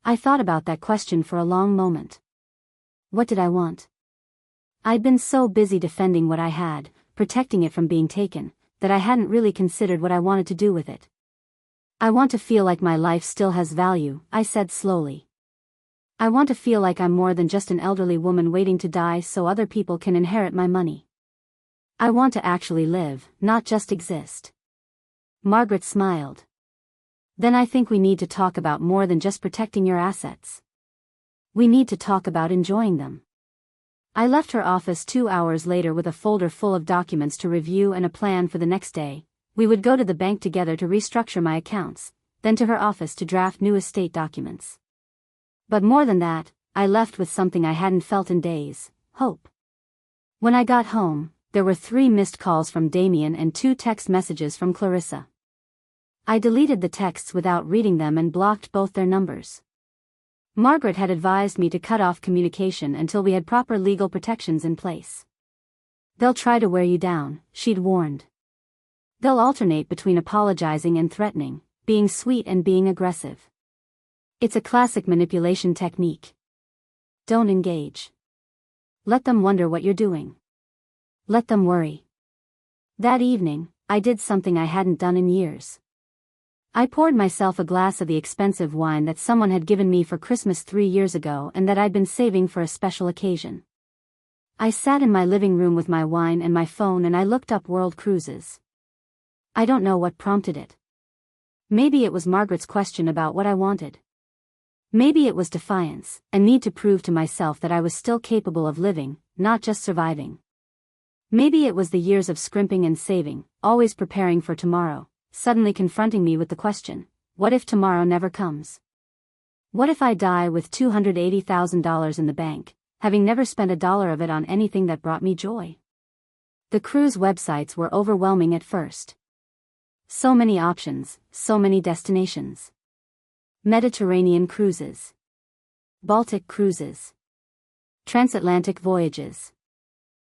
I thought about that question for a long moment. What did I want? I'd been so busy defending what I had, protecting it from being taken, that I hadn't really considered what I wanted to do with it. I want to feel like my life still has value, I said slowly. I want to feel like I'm more than just an elderly woman waiting to die so other people can inherit my money. I want to actually live, not just exist. Margaret smiled. Then I think we need to talk about more than just protecting your assets. We need to talk about enjoying them. I left her office 2 hours later with a folder full of documents to review and a plan for the next day. We would go to the bank together to restructure my accounts, then to her office to draft new estate documents. But more than that, I left with something I hadn't felt in days, hope. When I got home, there were 3 missed calls from Damien and 2 text messages from Clarissa. I deleted the texts without reading them and blocked both their numbers. Margaret had advised me to cut off communication until we had proper legal protections in place. They'll try to wear you down, she'd warned. They'll alternate between apologizing and threatening, being sweet and being aggressive. It's a classic manipulation technique. Don't engage. Let them wonder what you're doing. Let them worry. That evening, I did something I hadn't done in years. I poured myself a glass of the expensive wine that someone had given me for Christmas 3 years ago and that I'd been saving for a special occasion. I sat in my living room with my wine and my phone and I looked up world cruises. I don't know what prompted it. Maybe it was Margaret's question about what I wanted. Maybe it was defiance, a need to prove to myself that I was still capable of living, not just surviving. Maybe it was the years of scrimping and saving, always preparing for tomorrow, suddenly confronting me with the question, what if tomorrow never comes? What if I die with $280,000 in the bank, having never spent a dollar of it on anything that brought me joy? The cruise websites were overwhelming at first. So many options, so many destinations. Mediterranean cruises. Baltic cruises. Transatlantic voyages.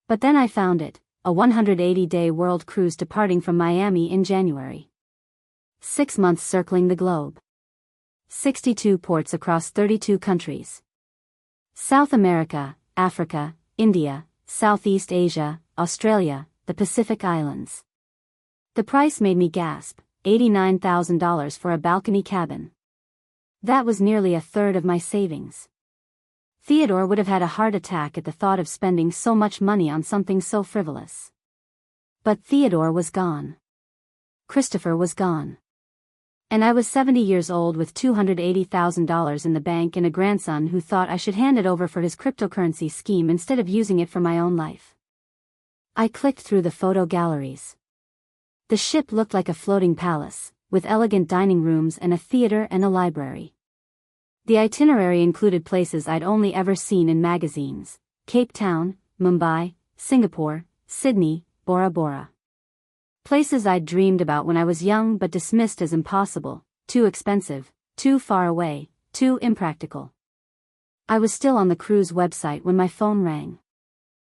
But then I found it, a 180-day world cruise departing from Miami in January. 6 months circling the globe. 62 ports across 32 countries. South America, Africa, India, Southeast Asia, Australia, the Pacific Islands. The price made me gasp, $89,000 for a balcony cabin. That was nearly a third of my savings. Theodore would have had a heart attack at the thought of spending so much money on something so frivolous. But Theodore was gone. Christopher was gone. And I was 70 years old with $280,000 in the bank and a grandson who thought I should hand it over for his cryptocurrency scheme instead of using it for my own life. I clicked through the photo galleries. The ship looked like a floating palace, with elegant dining rooms and a theater and a library. The itinerary included places I'd only ever seen in magazines: Cape Town, Mumbai, Singapore, Sydney, Bora Bora. Places I'd dreamed about when I was young but dismissed as impossible, too expensive, too far away, too impractical. I was still on the cruise website when my phone rang.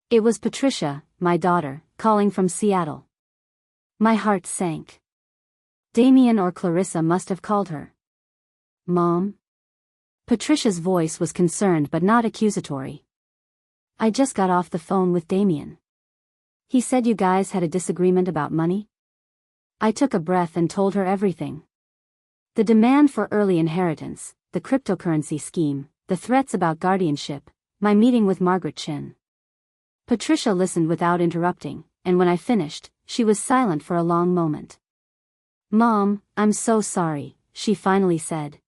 It was Patricia, my daughter, calling from Seattle. My heart sank. Damien or Clarissa must have called her. Mom? Patricia's voice was concerned but not accusatory. I just got off the phone with Damien. He said you guys had a disagreement about money? I took a breath and told her everything. The demand for early inheritance, the cryptocurrency scheme, the threats about guardianship, my meeting with Margaret Chin. Patricia listened without interrupting, and when I finished, she was silent for a long moment. Mom, I'm so sorry, she finally said.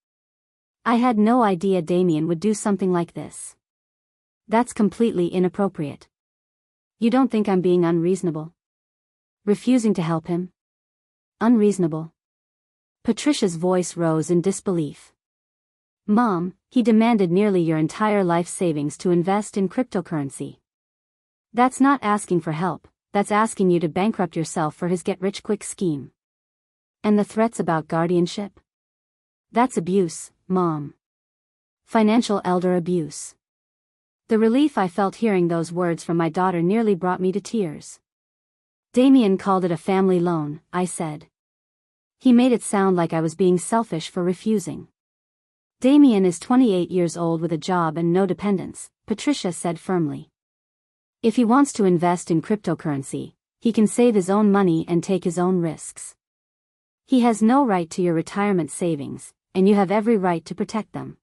I had no idea Damien would do something like this. That's completely inappropriate. You don't think I'm being unreasonable? Refusing to help him? Unreasonable? Patricia's voice rose in disbelief. Mom, he demanded nearly your entire life savings to invest in cryptocurrency. That's not asking for help, that's asking you to bankrupt yourself for his get-rich-quick scheme. And the threats about guardianship? That's abuse, Mom. Financial elder abuse. The relief I felt hearing those words from my daughter nearly brought me to tears. Damien called it a family loan, I said. He made it sound like I was being selfish for refusing. Damien is 28 years old with a job and no dependents, Patricia said firmly. If he wants to invest in cryptocurrency, he can save his own money and take his own risks. He has no right to your retirement savings, and you have every right to protect them.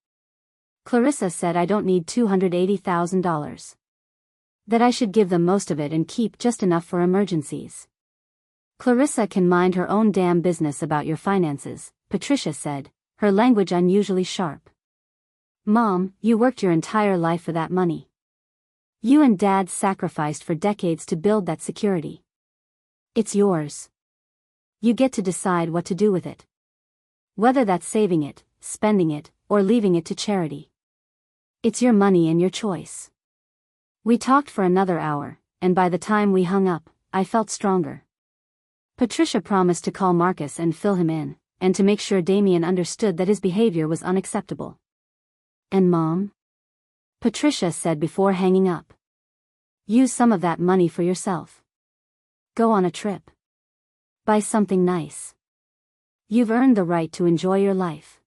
Clarissa said I don't need $280,000. That I should give them most of it and keep just enough for emergencies. Clarissa can mind her own damn business about your finances, Patricia said, her language unusually sharp. Mom, you worked your entire life for that money. You and Dad sacrificed for decades to build that security. It's yours. You get to decide what to do with it. Whether that's saving it, spending it, or leaving it to charity. It's your money and your choice. We talked for another hour, and by the time we hung up, I felt stronger. Patricia promised to call Marcus and fill him in, and to make sure Damien understood that his behavior was unacceptable. And Mom? Patricia said before hanging up. Use some of that money for yourself. Go on a trip. Buy something nice. You've earned the right to enjoy your life.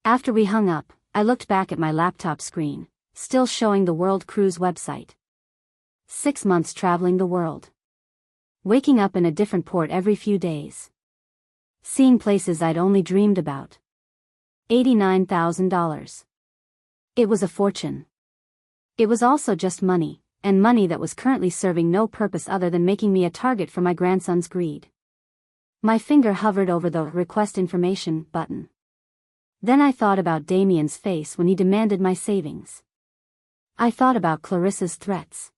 After we hung up, I looked back at my laptop screen, still showing the World Cruise website. 6 months traveling the world. Waking up in a different port every few days. Seeing places I'd only dreamed about. $89,000. It was a fortune. It was also just money, and money that was currently serving no purpose other than making me a target for my grandson's greed. My finger hovered over the Request Information button. Then I thought about Damien's face when he demanded my savings. I thought about Clarissa's threats.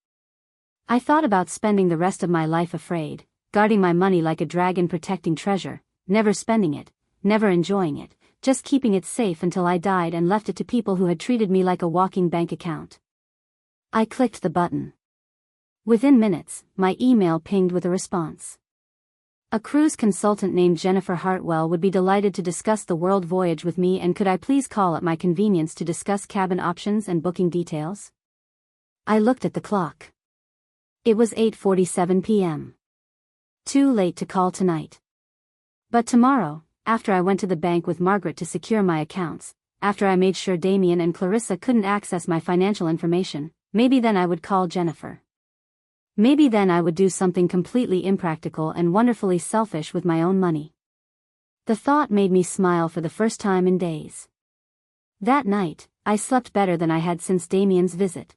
I thought about spending the rest of my life afraid, guarding my money like a dragon protecting treasure, never spending it, never enjoying it, just keeping it safe until I died and left it to people who had treated me like a walking bank account. I clicked the button. Within minutes, my email pinged with a response. A cruise consultant named Jennifer Hartwell would be delighted to discuss the world voyage with me, and could I please call at my convenience to discuss cabin options and booking details? I looked at the clock. It was 8:47 p.m. Too late to call tonight. But tomorrow, after I went to the bank with Margaret to secure my accounts, after I made sure Damien and Clarissa couldn't access my financial information, maybe then I would call Jennifer. Maybe then I would do something completely impractical and wonderfully selfish with my own money. The thought made me smile for the first time in days. That night, I slept better than I had since Damien's visit.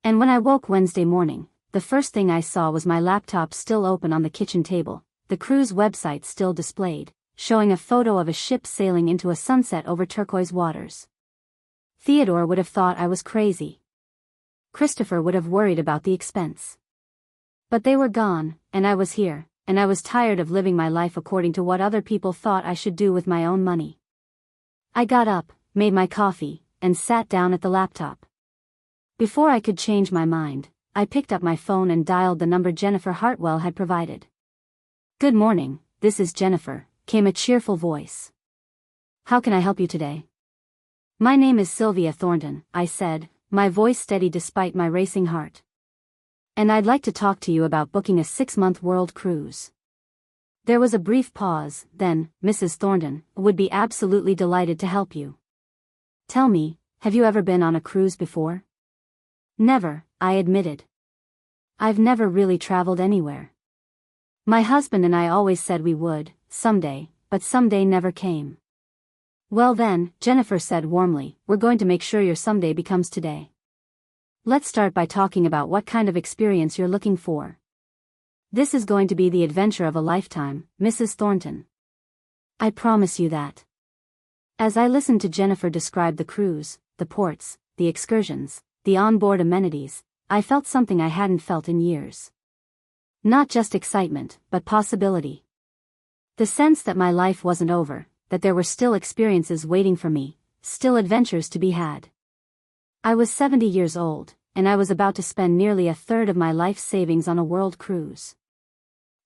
And when I woke Wednesday morning, the first thing I saw was my laptop still open on the kitchen table, the cruise website still displayed, showing a photo of a ship sailing into a sunset over turquoise waters. Theodore would have thought I was crazy. Christopher would have worried about the expense. But they were gone, and I was here, and I was tired of living my life according to what other people thought I should do with my own money. I got up, made my coffee, and sat down at the laptop. Before I could change my mind, I picked up my phone and dialed the number Jennifer Hartwell had provided. "Good morning, this is Jennifer," came a cheerful voice. "How can I help you today?" "My name is Sylvia Thornton," I said, my voice steady despite my racing heart. "And I'd like to talk to you about booking a 6-month world cruise." There was a brief pause, then, "Mrs. Thornton would be absolutely delighted to help you." "Tell me, have you ever been on a cruise before?" "Never," I admitted. "I've never really traveled anywhere. My husband and I always said we would, someday, but someday never came." "Well then," Jennifer said warmly, "we're going to make sure your someday becomes today. Let's start by talking about what kind of experience you're looking for." "This is going to be the adventure of a lifetime, Mrs. Thornton. I promise you that." As I listened to Jennifer describe the cruise, the ports, the excursions, the onboard amenities, I felt something I hadn't felt in years. Not just excitement, but possibility. The sense that my life wasn't over, that there were still experiences waiting for me, still adventures to be had. I was 70 years old, and I was about to spend nearly a third of my life's savings on a world cruise.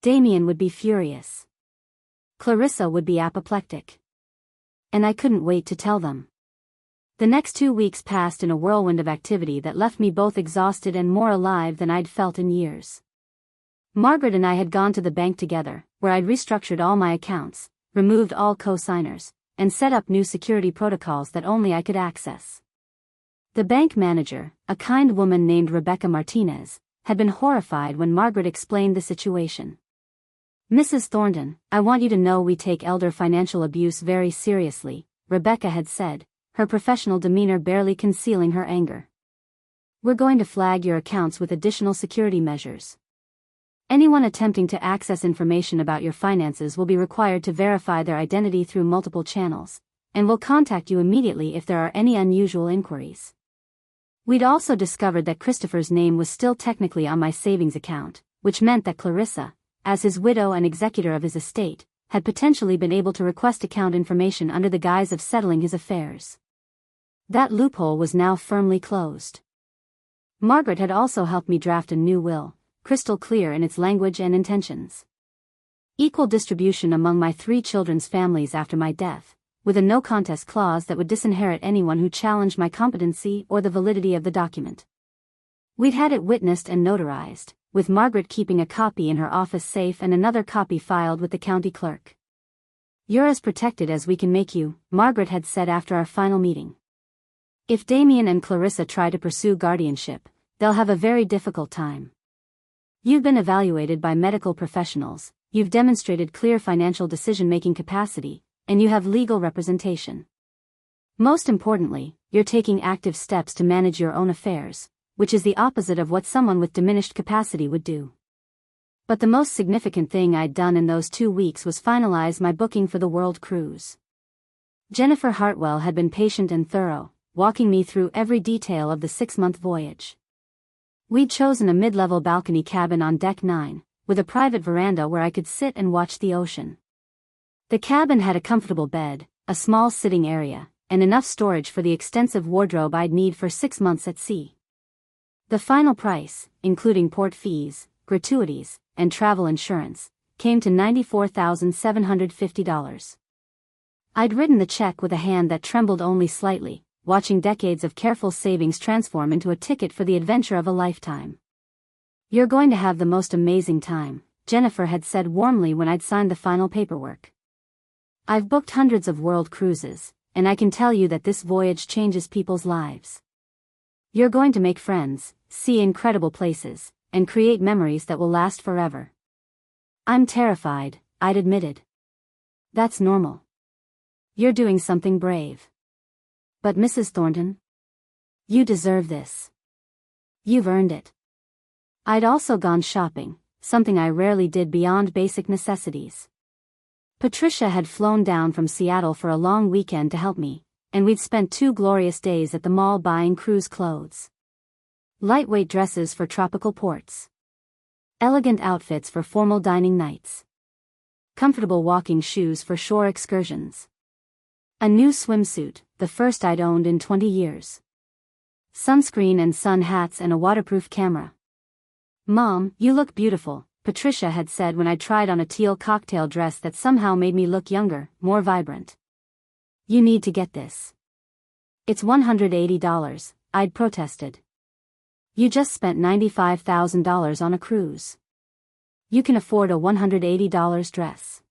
Damien would be furious. Clarissa would be apoplectic. And I couldn't wait to tell them. The next 2 weeks passed in a whirlwind of activity that left me both exhausted and more alive than I'd felt in years. Margaret and I had gone to the bank together, where I'd restructured all my accounts, removed all co-signers, and set up new security protocols that only I could access. The bank manager, a kind woman named Rebecca Martinez, had been horrified when Margaret explained the situation. "Mrs. Thornton, I want you to know we take elder financial abuse very seriously," Rebecca had said, her professional demeanor barely concealing her anger. "We're going to flag your accounts with additional security measures. Anyone attempting to access information about your finances will be required to verify their identity through multiple channels, and will contact you immediately if there are any unusual inquiries." We'd also discovered that Christopher's name was still technically on my savings account, which meant that Clarissa, as his widow and executor of his estate, had potentially been able to request account information under the guise of settling his affairs. That loophole was now firmly closed. Margaret had also helped me draft a new will, crystal clear in its language and intentions. Equal distribution among my 3 children's families after my death, with a no-contest clause that would disinherit anyone who challenged my competency or the validity of the document. We'd had it witnessed and notarized, with Margaret keeping a copy in her office safe and another copy filed with the county clerk. "You're as protected as we can make you," Margaret had said after our final meeting. "If Damien and Clarissa try to pursue guardianship, they'll have a very difficult time. You've been evaluated by medical professionals, you've demonstrated clear financial decision-making capacity, and you have legal representation. Most importantly, you're taking active steps to manage your own affairs, which is the opposite of what someone with diminished capacity would do." But the most significant thing I'd done in those 2 weeks was finalize my booking for the world cruise. Jennifer Hartwell had been patient and thorough, walking me through every detail of the 6-month voyage. We'd chosen a mid-level balcony cabin on Deck 9, with a private veranda where I could sit and watch the ocean. The cabin had a comfortable bed, a small sitting area, and enough storage for the extensive wardrobe I'd need for 6 months at sea. The final price, including port fees, gratuities, and travel insurance, came to $94,750. I'd written the check with a hand that trembled only slightly, watching decades of careful savings transform into a ticket for the adventure of a lifetime. "You're going to have the most amazing time," Jennifer had said warmly when I'd signed the final paperwork. "I've booked hundreds of world cruises, and I can tell you that this voyage changes people's lives. You're going to make friends, see incredible places, and create memories that will last forever." "I'm terrified," I'd admitted. "That's normal. You're doing something brave. But Mrs. Thornton, you deserve this. You've earned it." I'd also gone shopping, something I rarely did beyond basic necessities. Patricia had flown down from Seattle for a long weekend to help me, and we'd spent 2 glorious days at the mall buying cruise clothes. Lightweight dresses for tropical ports. Elegant outfits for formal dining nights. Comfortable walking shoes for shore excursions. A new swimsuit, the first I'd owned in 20 years. Sunscreen and sun hats and a waterproof camera. "Mom, you look beautiful," Patricia had said when I tried on a teal cocktail dress that somehow made me look younger, more vibrant. "You need to get this." "It's $180, I'd protested. "You just spent $95,000 on a cruise. You can afford a $180 dress."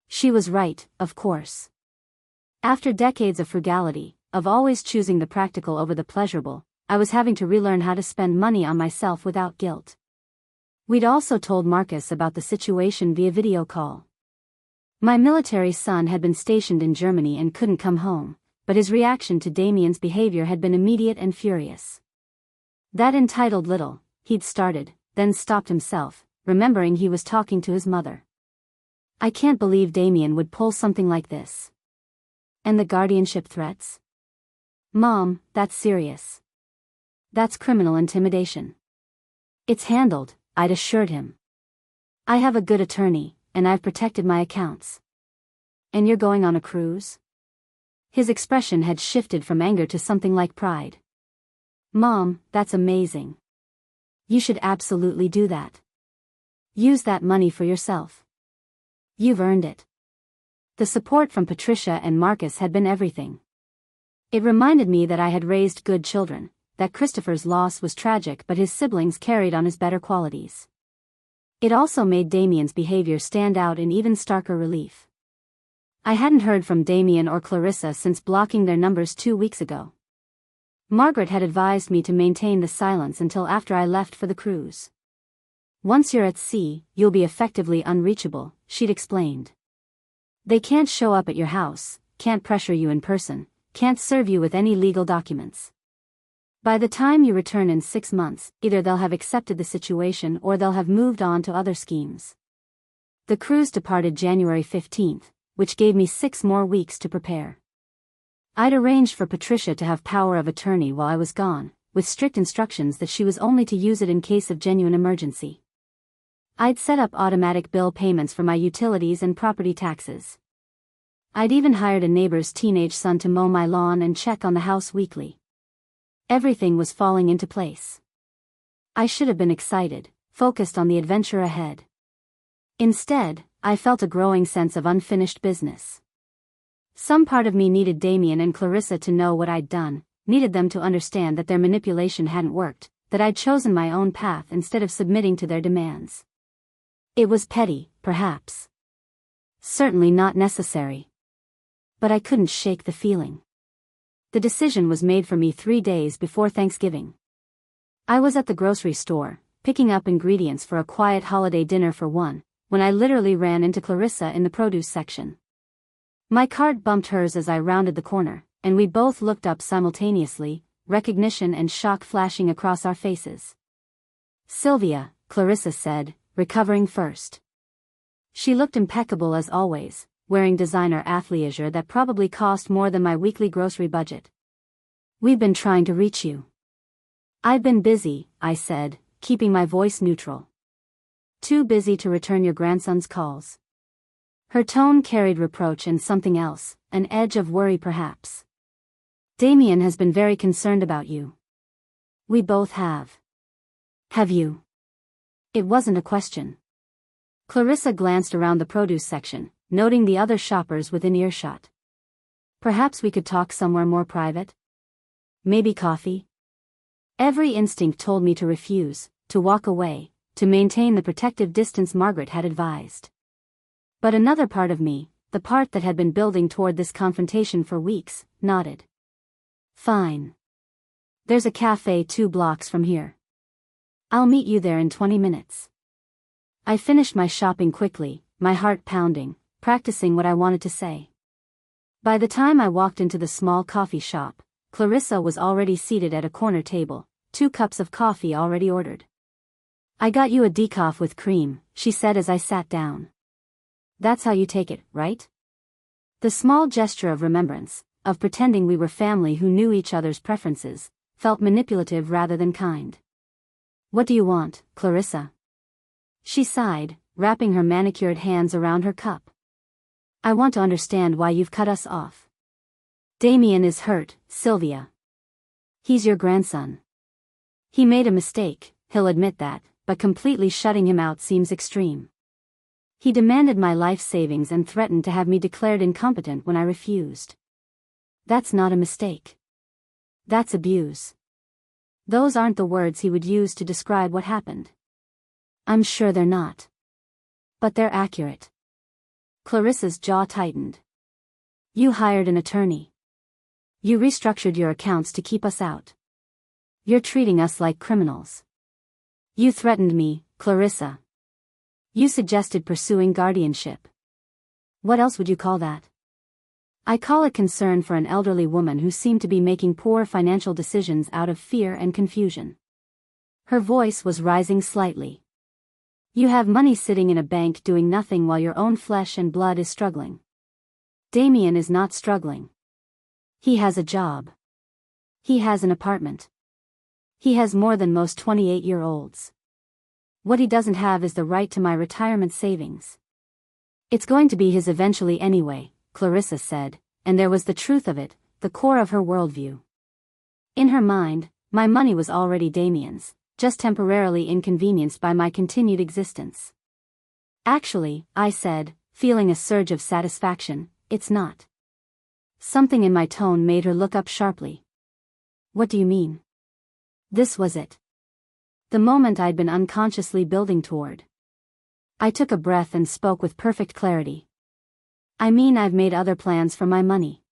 She was right, of course. After decades of frugality, of always choosing the practical over the pleasurable, I was having to relearn how to spend money on myself without guilt. We'd also told Marcus about the situation via video call. My military son had been stationed in Germany and couldn't come home, but his reaction to Damien's behavior had been immediate and furious. "That entitled little," he'd started, then stopped himself, remembering he was talking to his mother. "I can't believe Damien would pull something like this. And the guardianship threats? Mom, that's serious. That's criminal intimidation." "It's handled," I'd assured him. "I have a good attorney, and I've protected my accounts." "And you're going on a cruise?" His expression had shifted from anger to something like pride. "Mom, that's amazing. You should absolutely do that. Use that money for yourself. You've earned it." The support from Patricia and Marcus had been everything. It reminded me that I had raised good children, that Christopher's loss was tragic but his siblings carried on his better qualities. It also made Damien's behavior stand out in even starker relief. I hadn't heard from Damien or Clarissa since blocking their numbers 2 weeks ago. Margaret had advised me to maintain the silence until after I left for the cruise. "Once you're at sea, you'll be effectively unreachable," she'd explained. "They can't show up at your house, can't pressure you in person, can't serve you with any legal documents. By the time you return in 6 months, either they'll have accepted the situation or they'll have moved on to other schemes." The cruise departed January 15th, which gave me 6 more weeks to prepare. I'd arranged for Patricia to have power of attorney while I was gone, with strict instructions that she was only to use it in case of genuine emergency. I'd set up automatic bill payments for my utilities and property taxes. I'd even hired a neighbor's teenage son to mow my lawn and check on the house weekly. Everything was falling into place. I should have been excited, focused on the adventure ahead. Instead, I felt a growing sense of unfinished business. Some part of me needed Damien and Clarissa to know what I'd done, needed them to understand that their manipulation hadn't worked, that I'd chosen my own path instead of submitting to their demands. It was petty, perhaps. Certainly not necessary. But I couldn't shake the feeling. The decision was made for me 3 days before Thanksgiving. I was at the grocery store, picking up ingredients for a quiet holiday dinner for one, when I literally ran into Clarissa in the produce section. My cart bumped hers as I rounded the corner, and we both looked up simultaneously, recognition and shock flashing across our faces. "Sylvia," Clarissa said, recovering first. She looked impeccable as always, wearing designer athleisure that probably cost more than my weekly grocery budget. "We've been trying to reach you." "I've been busy," I said, keeping my voice neutral. "Too busy to return your grandson's calls." Her tone carried reproach and something else, an edge of worry perhaps. "Damien has been very concerned about you." "We both have." "Have you?" It wasn't a question. Clarissa glanced around the produce section, noting the other shoppers within earshot. "Perhaps we could talk somewhere more private? Maybe coffee?" Every instinct told me to refuse, to walk away, to maintain the protective distance Margaret had advised. But another part of me, the part that had been building toward this confrontation for weeks, nodded. "Fine. There's a cafe 2 blocks from here. I'll meet you there in 20 minutes. I finished my shopping quickly, my heart pounding, practicing what I wanted to say. By the time I walked into the small coffee shop, Clarissa was already seated at a corner table, 2 cups of coffee already ordered. "I got you a decaf with cream," she said as I sat down. "That's how you take it, right?" The small gesture of remembrance, of pretending we were family who knew each other's preferences, felt manipulative rather than kind. "What do you want, Clarissa?" She sighed, wrapping her manicured hands around her cup. "I want to understand why you've cut us off." "Damien is hurt, Sylvia. He's your grandson. He made a mistake, he'll admit that, but completely shutting him out seems extreme. He demanded my life savings and threatened to have me declared incompetent when I refused. That's not a mistake. That's abuse. Those aren't the words he would use to describe what happened. I'm sure they're not. But they're accurate." Clarissa's jaw tightened. "You hired an attorney. You restructured your accounts to keep us out. You're treating us like criminals. You threatened me, Clarissa. You suggested pursuing guardianship. What else would you call that?" "I call it concern for an elderly woman who seemed to be making poor financial decisions out of fear and confusion." Her voice was rising slightly. "You have money sitting in a bank doing nothing while your own flesh and blood is struggling. Damien is not struggling. He has a job. He has an apartment. He has more than most 28-year-olds. What he doesn't have is the right to my retirement savings. It's going to be his eventually anyway," Clarissa said, and there was the truth of it, the core of her worldview. In her mind, my money was already Damien's, just temporarily inconvenienced by my continued existence. "Actually," I said, feeling a surge of satisfaction, "it's not." Something in my tone made her look up sharply. "What do you mean?" This was it. The moment I'd been unconsciously building toward. I took a breath and spoke with perfect clarity. "I mean, I've made other plans for my money.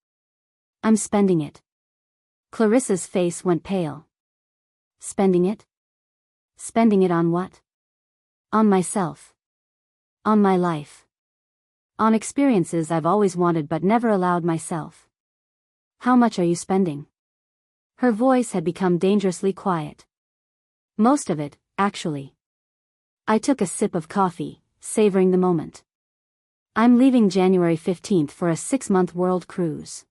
I'm spending it." Clarissa's face went pale. "Spending it? Spending it on what?" "On myself. On my life. On experiences I've always wanted but never allowed myself." "How much are you spending?" Her voice had become dangerously quiet. "Most of it, actually." I took a sip of coffee, savoring the moment. "I'm leaving January 15th for a 6-month world cruise.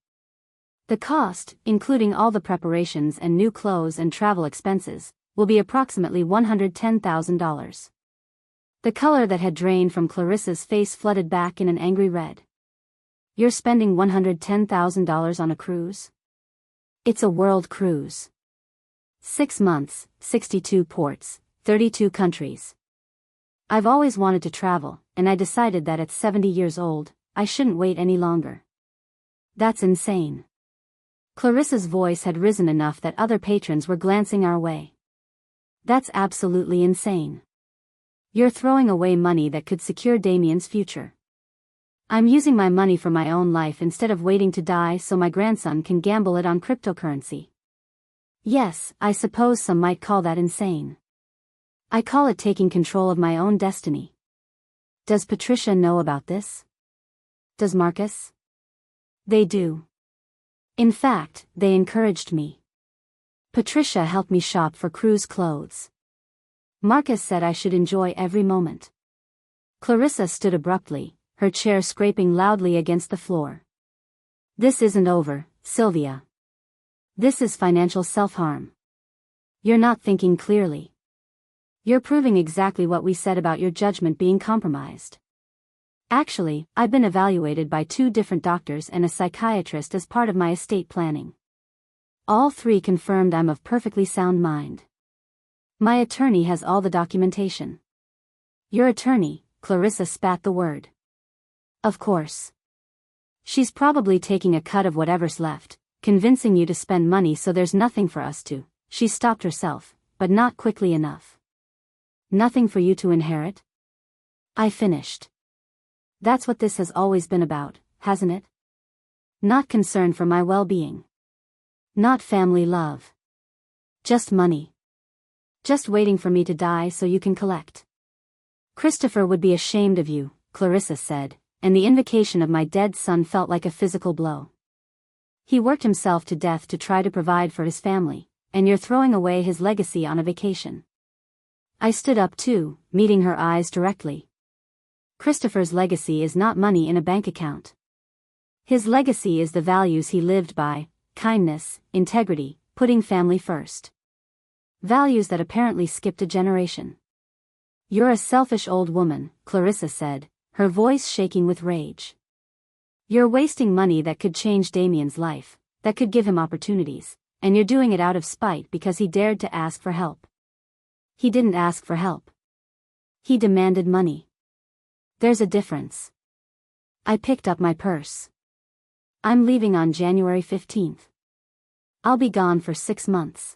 The cost, including all the preparations and new clothes and travel expenses, will be approximately $110,000. The color that had drained from Clarissa's face flooded back in an angry red. "You're spending $110,000 on a cruise?" "It's a world cruise. 6 months, 62 ports, 32 countries. I've always wanted to travel, and I decided that at 70 years old, I shouldn't wait any longer." "That's insane." Clarissa's voice had risen enough that other patrons were glancing our way. "That's absolutely insane. You're throwing away money that could secure Damien's future. I'm using my money for my own life instead of waiting to die so my grandson can gamble it on cryptocurrency. Yes, I suppose some might call that insane. I call it taking control of my own destiny. Does Patricia know about this? Does Marcus? They do. In fact, they encouraged me. Patricia helped me shop for cruise clothes. Marcus said I should enjoy every moment." Clarissa stood abruptly, her chair scraping loudly against the floor. This isn't over, Sylvia. This is financial self-harm. You're not thinking clearly. You're proving exactly what we said about your judgment being compromised. Actually, I've been evaluated by 2 different doctors and a psychiatrist as part of my estate planning. All 3 confirmed I'm of perfectly sound mind. My attorney has all the documentation. Your attorney, Clarissa spat the word. Of course. She's probably taking a cut of whatever's left, convincing you to spend money so there's nothing for us to. She stopped herself, but not quickly enough. Nothing for you to inherit? I finished. That's what this has always been about, hasn't it? Not concern for my well-being. Not family love. Just money. Just waiting for me to die so you can collect. Christopher would be ashamed of you, Clarissa said, and the invocation of my dead son felt like a physical blow. He worked himself to death to try to provide for his family, and you're throwing away his legacy on a vacation. I stood up too, meeting her eyes directly. Christopher's legacy is not money in a bank account. His legacy is the values he lived by: kindness, integrity, putting family first. Values that apparently skipped a generation. You're a selfish old woman, Clarissa said, her voice shaking with rage. You're wasting money that could change Damien's life, that could give him opportunities, and you're doing it out of spite because he dared to ask for help. He didn't ask for help. He demanded money. There's a difference. I picked up my purse. I'm leaving on January 15th. I'll be gone for 6 months.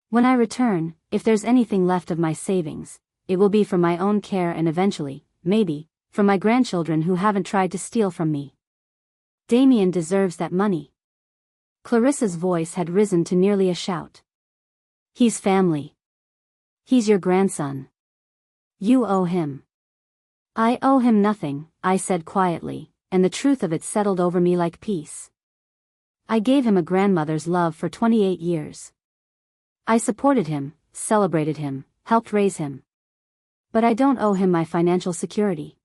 When I return, if there's anything left of my savings, it will be for my own care and eventually, maybe, for my grandchildren who haven't tried to steal from me. Damien deserves that money. Clarissa's voice had risen to nearly a shout. He's family. He's your grandson. You owe him. I owe him nothing, I said quietly, and the truth of it settled over me like peace. I gave him a grandmother's love for 28 years. I supported him, celebrated him, helped raise him. But I don't owe him my financial security.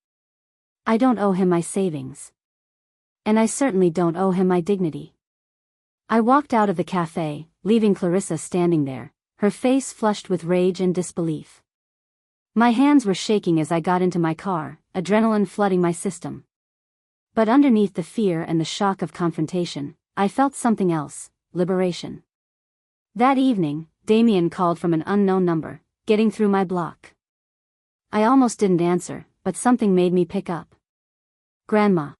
I don't owe him my savings. And I certainly don't owe him my dignity. I walked out of the cafe, leaving Clarissa standing there, her face flushed with rage and disbelief. My hands were shaking as I got into my car, adrenaline flooding my system. But underneath the fear and the shock of confrontation, I felt something else: liberation. That evening, Damien called from an unknown number, getting through my block. I almost didn't answer, but something made me pick up. Grandma.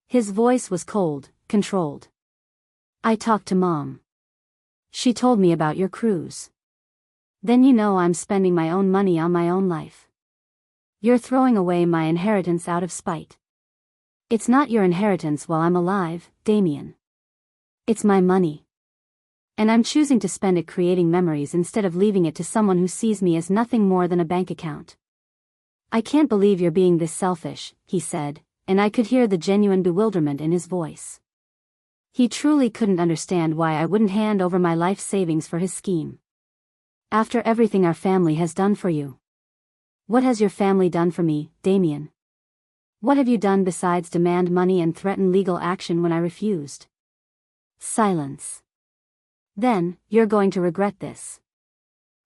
His voice was cold, controlled. I talked to Mom. She told me about your cruise. Then you know I'm spending my own money on my own life. You're throwing away my inheritance out of spite. It's not your inheritance while I'm alive, Damien. It's my money. And I'm choosing to spend it creating memories instead of leaving it to someone who sees me as nothing more than a bank account. I can't believe you're being this selfish, he said, and I could hear the genuine bewilderment in his voice. He truly couldn't understand why I wouldn't hand over my life savings for his scheme. After everything our family has done for you. What has your family done for me, Damien? What have you done besides demand money and threaten legal action when I refused? Silence. Then, you're going to regret this.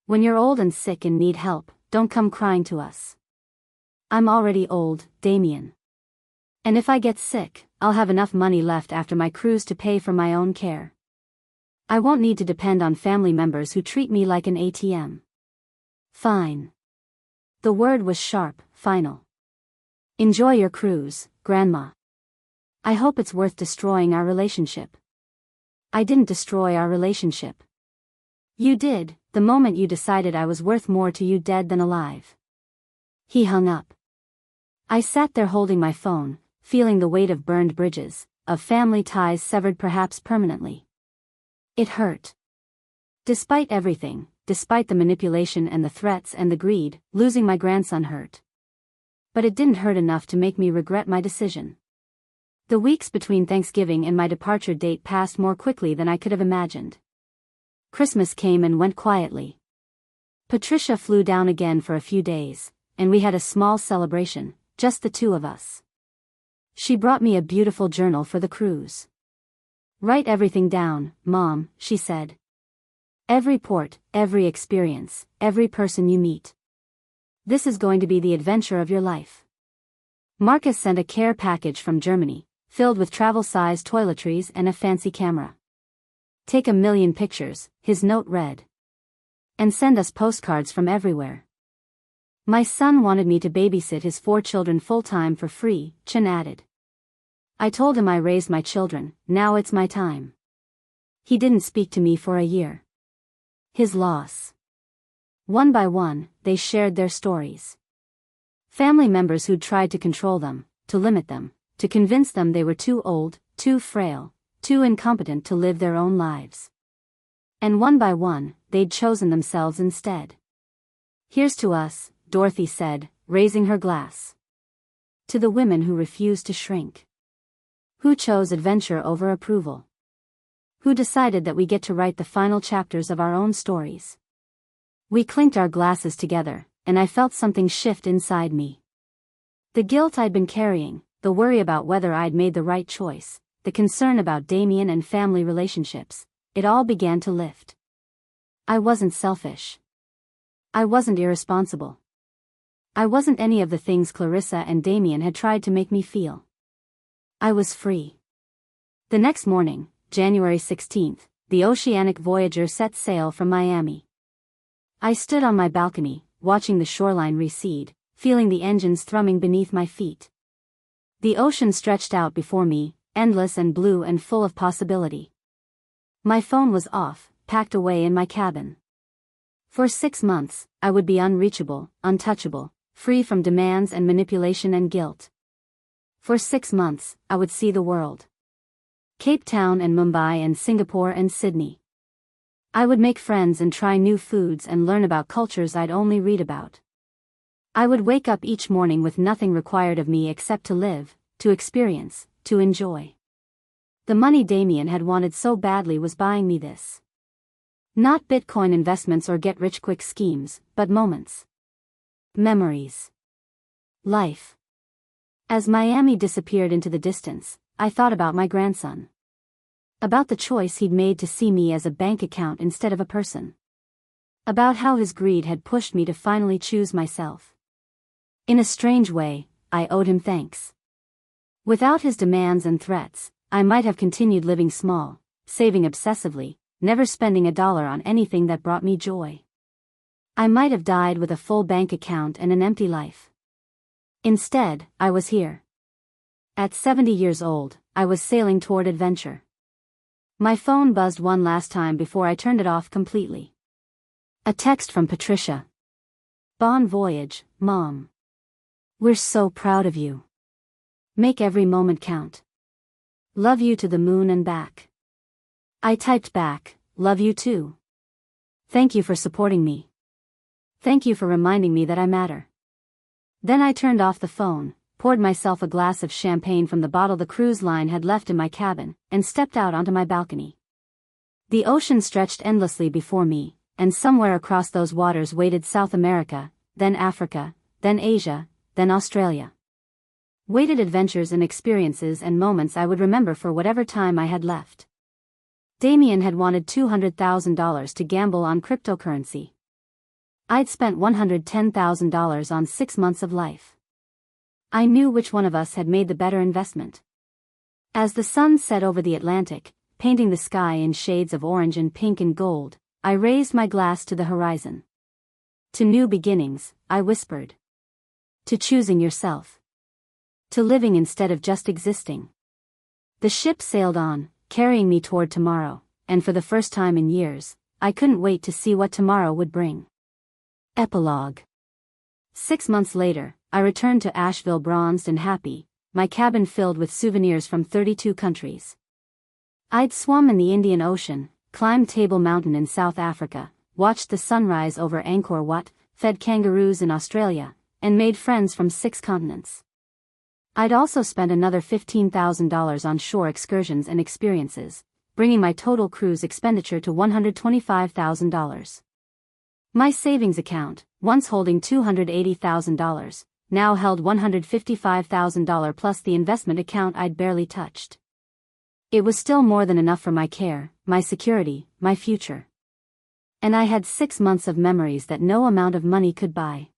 When you're old and sick and need help, don't come crying to us. I'm already old, Damien. And if I get sick, I'll have enough money left after my cruise to pay for my own care. I won't need to depend on family members who treat me like an ATM. Fine. The word was sharp, final. Enjoy your cruise, Grandma. I hope it's worth destroying our relationship. I didn't destroy our relationship. You did, the moment you decided I was worth more to you dead than alive. He hung up. I sat there holding my phone, feeling the weight of burned bridges, of family ties severed perhaps permanently. It hurt. Despite everything, despite the manipulation and the threats and the greed, losing my grandson hurt. But it didn't hurt enough to make me regret my decision. The weeks between Thanksgiving and my departure date passed more quickly than I could have imagined. Christmas came and went quietly. Patricia flew down again for a few days, and we had a small celebration, just the 2 of us. She brought me a beautiful journal for the cruise. "Write everything down, Mom," she said. "Every port, every experience, every person you meet. This is going to be the adventure of your life." Marcus sent a care package from Germany, filled with travel-size toiletries and a fancy camera. "Take 1,000,000 pictures," his note read. "And send us postcards from everywhere." "My son wanted me to babysit his 4 children full-time for free," Chen added. "I told him I raised my children, now it's my time." He didn't speak to me for a year. His loss. One by one, they shared their stories. Family members who'd tried to control them, to limit them, to convince them they were too old, too frail, too incompetent to live their own lives. And one by one, they'd chosen themselves instead. "Here's to us," Dorothy said, raising her glass. "To the women who refused to shrink. Who chose adventure over approval. Who decided that we get to write the final chapters of our own stories." We clinked our glasses together, and I felt something shift inside me. The guilt I'd been carrying, the worry about whether I'd made the right choice, the concern about Damien and family relationships, it all began to lift. I wasn't selfish. I wasn't irresponsible. I wasn't any of the things Clarissa and Damien had tried to make me feel. I was free. The next morning, January 16th, the Oceanic Voyager set sail from Miami. I stood on my balcony, watching the shoreline recede, feeling the engines thrumming beneath my feet. The ocean stretched out before me, endless and blue and full of possibility. My phone was off, packed away in my cabin. For 6 months, I would be unreachable, untouchable, free from demands and manipulation and guilt. For 6 months, I would see the world. Cape Town and Mumbai and Singapore and Sydney. I would make friends and try new foods and learn about cultures I'd only read about. I would wake up each morning with nothing required of me except to live, to experience, to enjoy. The money Damien had wanted so badly was buying me this. Not Bitcoin investments or get-rich-quick schemes, but moments. Memories. Life. As Miami disappeared into the distance, I thought about my grandson. About the choice he'd made to see me as a bank account instead of a person. About how his greed had pushed me to finally choose myself. In a strange way, I owed him thanks. Without his demands and threats, I might have continued living small, saving obsessively, never spending a dollar on anything that brought me joy. I might have died with a full bank account and an empty life. Instead, I was here. At 70 years old, I was sailing toward adventure. My phone buzzed one last time before I turned it off completely. A text from Patricia. "Bon voyage, Mom. We're so proud of you. Make every moment count. Love you to the moon and back." I typed back, "Love you too. Thank you for supporting me. Thank you for reminding me that I matter." Then I turned off the phone, poured myself a glass of champagne from the bottle the cruise line had left in my cabin, and stepped out onto my balcony. The ocean stretched endlessly before me, and somewhere across those waters waited South America, then Africa, then Asia, then Australia. Waited adventures and experiences and moments I would remember for whatever time I had left. Damien had wanted $200,000 to gamble on cryptocurrency. I'd spent $110,000 on 6 months of life. I knew which one of us had made the better investment. As the sun set over the Atlantic, painting the sky in shades of orange and pink and gold, I raised my glass to the horizon. "To new beginnings," I whispered. "To choosing yourself. To living instead of just existing." The ship sailed on, carrying me toward tomorrow, and for the first time in years, I couldn't wait to see what tomorrow would bring. Epilogue. 6 months later, I returned to Asheville bronzed and happy, my cabin filled with souvenirs from 32 countries. I'd swum in the Indian Ocean, climbed Table Mountain in South Africa, watched the sunrise over Angkor Wat, fed kangaroos in Australia, and made friends from 6 continents. I'd also spent another $15,000 on shore excursions and experiences, bringing my total cruise expenditure to $125,000. My savings account, once holding $280,000, now held $155,000 plus the investment account I'd barely touched. It was still more than enough for my care, my security, my future. And I had 6 months of memories that no amount of money could buy.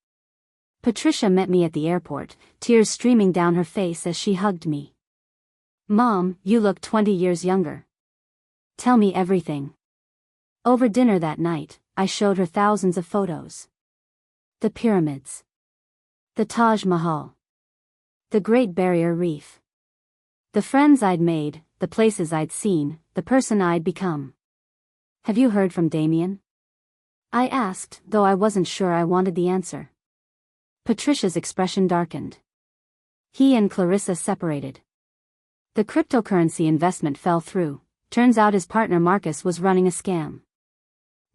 Patricia met me at the airport, tears streaming down her face as she hugged me. "Mom, you look 20 years younger. Tell me everything." Over dinner that night, I showed her thousands of photos. The pyramids. The Taj Mahal. The Great Barrier Reef. The friends I'd made, the places I'd seen, the person I'd become. "Have you heard from Damien?" I asked, though I wasn't sure I wanted the answer. Patricia's expression darkened. He and Clarissa separated. The cryptocurrency investment fell through. Turns out his partner Marcus was running a scam.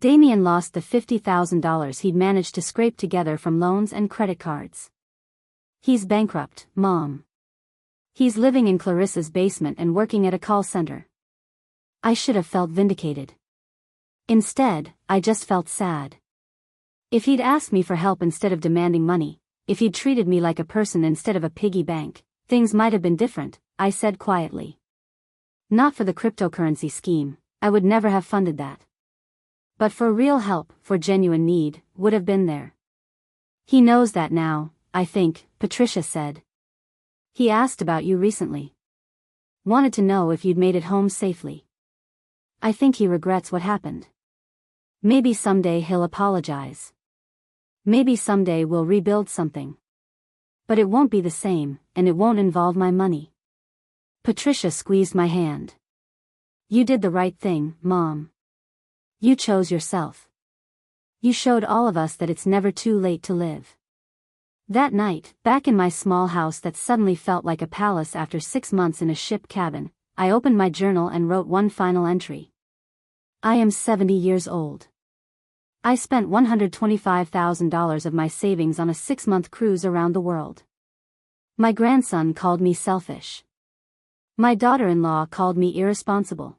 Damien lost the $50,000 he'd managed to scrape together from loans and credit cards. He's bankrupt, Mom. He's living in Clarissa's basement and working at a call center. I should have felt vindicated. Instead, I just felt sad. If he'd asked me for help instead of demanding money, if he'd treated me like a person instead of a piggy bank, things might have been different, I said quietly. Not for the cryptocurrency scheme, I would never have funded that. But for real help, for genuine need, would have been there. He knows that now, I think, Patricia said. He asked about you recently. Wanted to know if you'd made it home safely. I think he regrets what happened. Maybe someday he'll apologize. Maybe someday we'll rebuild something. But it won't be the same, and it won't involve my money. Patricia squeezed my hand. You did the right thing, Mom. You chose yourself. You showed all of us that it's never too late to live. That night, back in my small house that suddenly felt like a palace after 6 months in a ship cabin, I opened my journal and wrote one final entry. I am 70 years old. I spent $125,000 of my savings on a 6-month cruise around the world. My grandson called me selfish. My daughter-in-law called me irresponsible.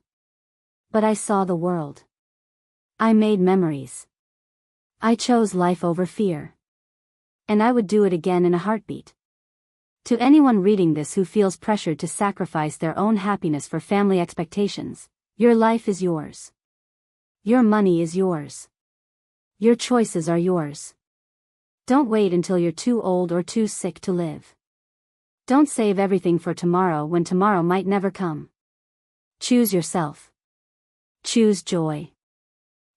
But I saw the world. I made memories. I chose life over fear. And I would do it again in a heartbeat. To anyone reading this who feels pressured to sacrifice their own happiness for family expectations, your life is yours. Your money is yours. Your choices are yours. Don't wait until you're too old or too sick to live. Don't save everything for tomorrow when tomorrow might never come. Choose yourself. Choose joy.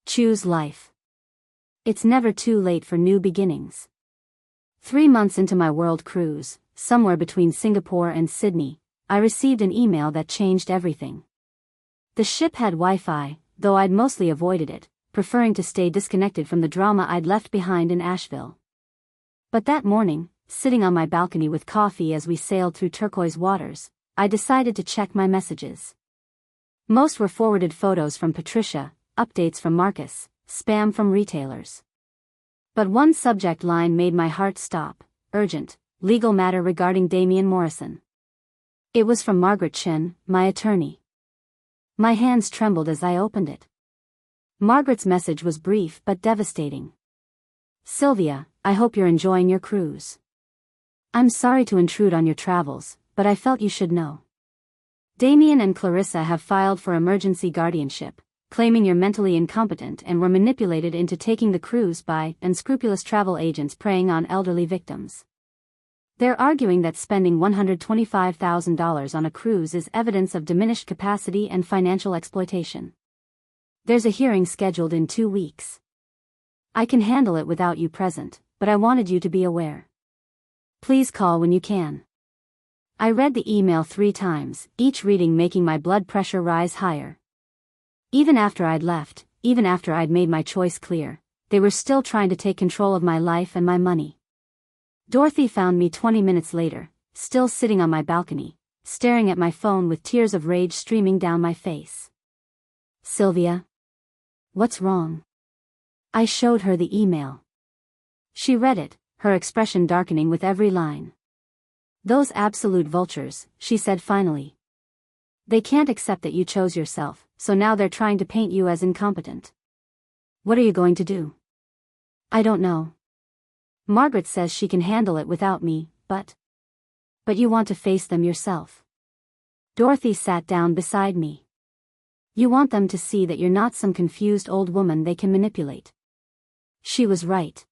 Choose life. It's never too late for new beginnings. 3 months into my world cruise, somewhere between Singapore and Sydney, I received an email that changed everything. The ship had Wi-Fi, though I'd mostly avoided it, preferring to stay disconnected from the drama I'd left behind in Asheville. But that morning, sitting on my balcony with coffee as we sailed through turquoise waters, I decided to check my messages. Most were forwarded photos from Patricia, updates from Marcus, spam from retailers. But one subject line made my heart stop: urgent, legal matter regarding Damien Morrison. It was from Margaret Chen, my attorney. My hands trembled as I opened it. Margaret's message was brief but devastating. Sylvia, I hope you're enjoying your cruise. I'm sorry to intrude on your travels, but I felt you should know. Damien and Clarissa have filed for emergency guardianship, claiming you're mentally incompetent and were manipulated into taking the cruise by unscrupulous travel agents preying on elderly victims. They're arguing that spending $125,000 on a cruise is evidence of diminished capacity and financial exploitation. There's a hearing scheduled in 2 weeks. I can handle it without you present, but I wanted you to be aware. Please call when you can. I read the email 3 times, each reading making my blood pressure rise higher. Even after I'd left, even after I'd made my choice clear, they were still trying to take control of my life and my money. Dorothy found me 20 minutes later, still sitting on my balcony, staring at my phone with tears of rage streaming down my face. Sylvia? What's wrong? I showed her the email. She read it, her expression darkening with every line. Those absolute vultures, she said finally. They can't accept that you chose yourself, so now they're trying to paint you as incompetent. What are you going to do? I don't know. Margaret says she can handle it without me, but you want to face them yourself. Dorothy sat down beside me. You want them to see that you're not some confused old woman they can manipulate. She was right.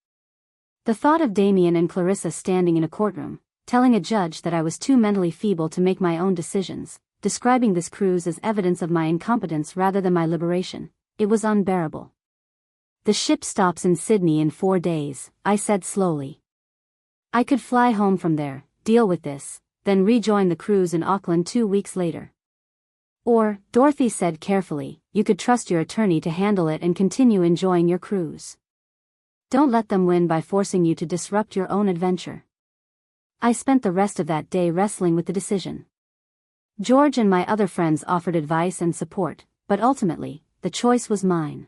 The thought of Damien and Clarissa standing in a courtroom, telling a judge that I was too mentally feeble to make my own decisions, describing this cruise as evidence of my incompetence rather than my liberation, it was unbearable. The ship stops in Sydney in 4 days, I said slowly. I could fly home from there, deal with this, then rejoin the cruise in Auckland 2 weeks later. Or, Dorothy said carefully, you could trust your attorney to handle it and continue enjoying your cruise. Don't let them win by forcing you to disrupt your own adventure. I spent the rest of that day wrestling with the decision. George and my other friends offered advice and support, but ultimately, the choice was mine.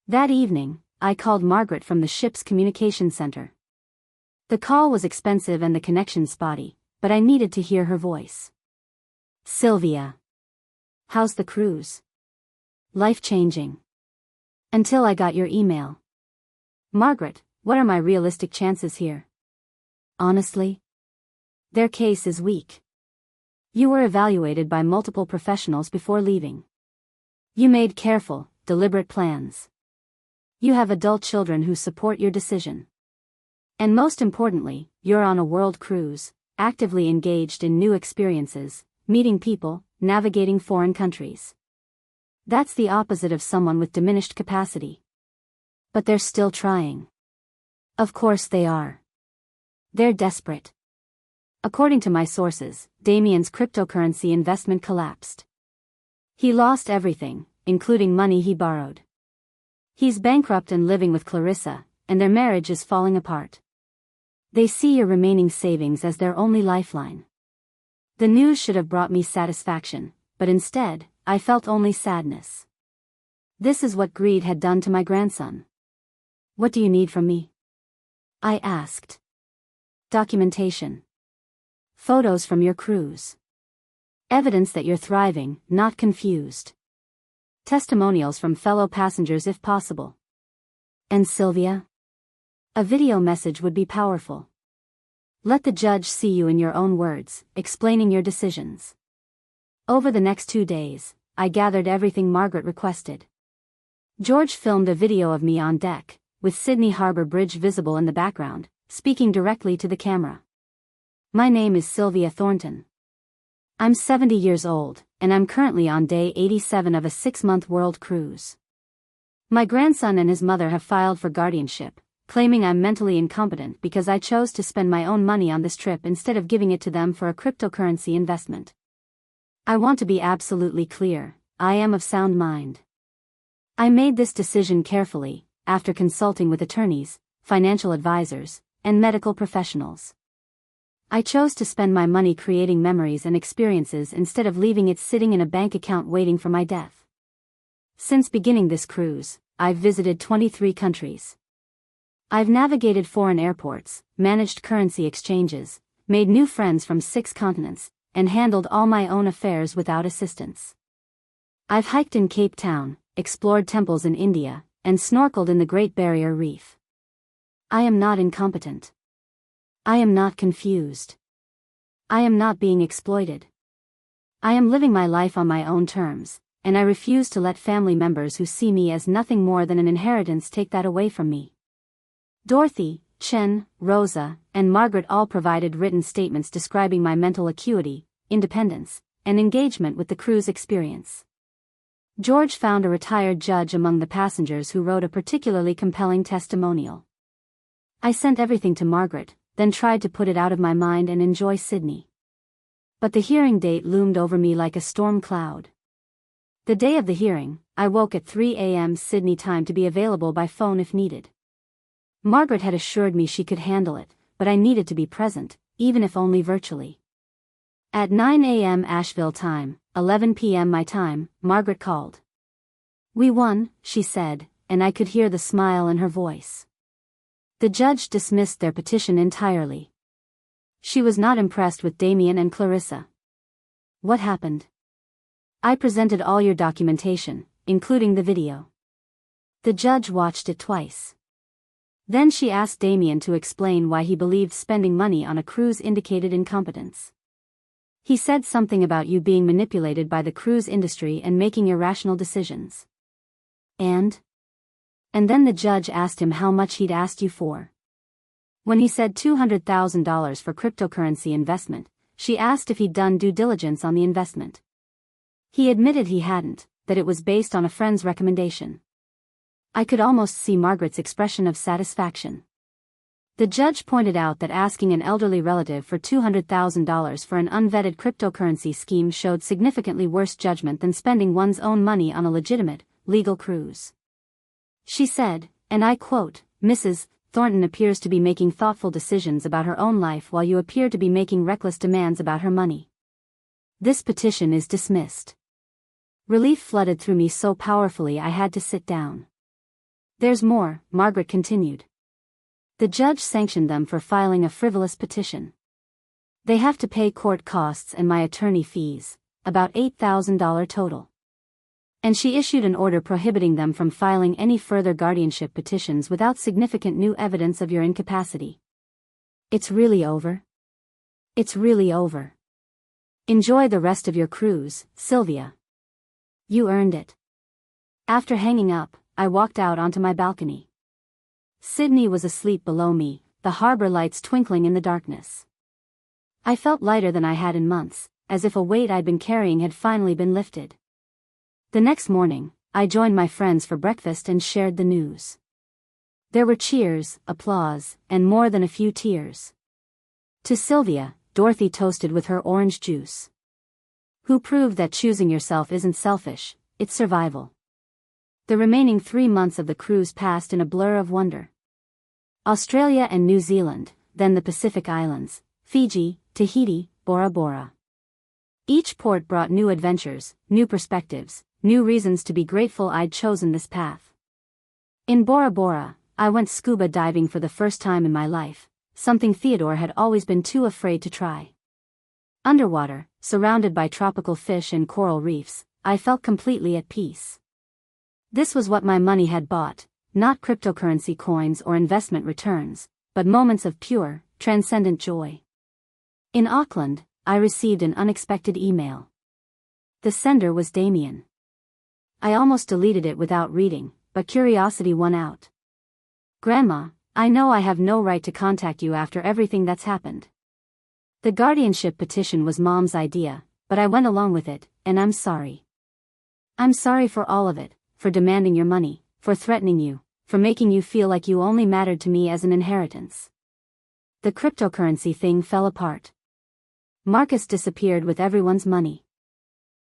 That evening, I called Margaret from the ship's communication center. The call was expensive and the connection spotty, but I needed to hear her voice. Sylvia. How's the cruise? Life-changing. Until I got your email. Margaret, what are my realistic chances here? Honestly? Their case is weak. You were evaluated by multiple professionals before leaving. You made careful, deliberate plans. You have adult children who support your decision. And most importantly, you're on a world cruise, actively engaged in new experiences, meeting people, navigating foreign countries. That's the opposite of someone with diminished capacity. But they're still trying. Of course they are. They're desperate. According to my sources, Damien's cryptocurrency investment collapsed. He lost everything, including money he borrowed. He's bankrupt and living with Clarissa, and their marriage is falling apart. They see your remaining savings as their only lifeline. The news should have brought me satisfaction, but instead, I felt only sadness. This is what greed had done to my grandson. What do you need from me? I asked. Documentation. Photos from your cruise. Evidence that you're thriving, not confused. Testimonials from fellow passengers if possible. And Sylvia? A video message would be powerful. Let the judge see you in your own words, explaining your decisions. Over the next 2 days, I gathered everything Margaret requested. George filmed a video of me on deck, with Sydney Harbour Bridge visible in the background, speaking directly to the camera. My name is Sylvia Thornton. I'm 70 years old, and I'm currently on day 87 of a 6-month world cruise. My grandson and his mother have filed for guardianship, claiming I'm mentally incompetent because I chose to spend my own money on this trip instead of giving it to them for a cryptocurrency investment. I want to be absolutely clear, I am of sound mind. I made this decision carefully, after consulting with attorneys, financial advisors, and medical professionals. I chose to spend my money creating memories and experiences instead of leaving it sitting in a bank account waiting for my death. Since beginning this cruise, I've visited 23 countries. I've navigated foreign airports, managed currency exchanges, made new friends from 6 continents, and handled all my own affairs without assistance. I've hiked in Cape Town, explored temples in India, and snorkeled in the Great Barrier Reef. I am not incompetent. I am not confused. I am not being exploited. I am living my life on my own terms, and I refuse to let family members who see me as nothing more than an inheritance take that away from me. Dorothy, Chen, Rosa, and Margaret all provided written statements describing my mental acuity, independence, and engagement with the cruise experience. George found a retired judge among the passengers who wrote a particularly compelling testimonial. I sent everything to Margaret, then tried to put it out of my mind and enjoy Sydney. But the hearing date loomed over me like a storm cloud. The day of the hearing, I woke at 3 a.m. Sydney time to be available by phone if needed. Margaret had assured me she could handle it, but I needed to be present, even if only virtually. At 9 a.m. Asheville time, 11 p.m. my time, Margaret called. We won, she said, and I could hear the smile in her voice. The judge dismissed their petition entirely. She was not impressed with Damien and Clarissa. What happened? I presented all your documentation, including the video. The judge watched it twice. Then she asked Damien to explain why he believed spending money on a cruise indicated incompetence. He said something about you being manipulated by the cruise industry and making irrational decisions. And then the judge asked him how much he'd asked you for. When he said $200,000 for cryptocurrency investment, she asked if he'd done due diligence on the investment. He admitted he hadn't, that it was based on a friend's recommendation. I could almost see Margaret's expression of satisfaction. The judge pointed out that asking an elderly relative for $200,000 for an unvetted cryptocurrency scheme showed significantly worse judgment than spending one's own money on a legitimate, legal cruise. She said, and I quote, "Mrs. Thornton appears to be making thoughtful decisions about her own life while you appear to be making reckless demands about her money. This petition is dismissed." Relief flooded through me so powerfully I had to sit down. "There's more," Margaret continued. "The judge sanctioned them for filing a frivolous petition. They have to pay court costs and my attorney fees, about $8,000 total. And she issued an order prohibiting them from filing any further guardianship petitions without significant new evidence of your incapacity. It's really over. It's really over. Enjoy the rest of your cruise, Sylvia. You earned it." After hanging up, I walked out onto my balcony. Sydney was asleep below me, the harbor lights twinkling in the darkness. I felt lighter than I had in months, as if a weight I'd been carrying had finally been lifted. The next morning, I joined my friends for breakfast and shared the news. There were cheers, applause, and more than a few tears. To Sylvia, Dorothy toasted with her orange juice. Who proved that choosing yourself isn't selfish, it's survival. The remaining 3 months of the cruise passed in a blur of wonder. Australia and New Zealand, then the Pacific Islands, Fiji, Tahiti, Bora Bora. Each port brought new adventures, new perspectives, new reasons to be grateful I'd chosen this path. In Bora Bora, I went scuba diving for the first time in my life, something Theodore had always been too afraid to try. Underwater, surrounded by tropical fish and coral reefs, I felt completely at peace. This was what my money had bought, not cryptocurrency coins or investment returns, but moments of pure, transcendent joy. In Auckland, I received an unexpected email. The sender was Damien. I almost deleted it without reading, but curiosity won out. "Grandma, I know I have no right to contact you after everything that's happened. The guardianship petition was Mom's idea, but I went along with it, and I'm sorry. I'm sorry for all of it, for demanding your money, for threatening you, for making you feel like you only mattered to me as an inheritance. The cryptocurrency thing fell apart. Marcus disappeared with everyone's money.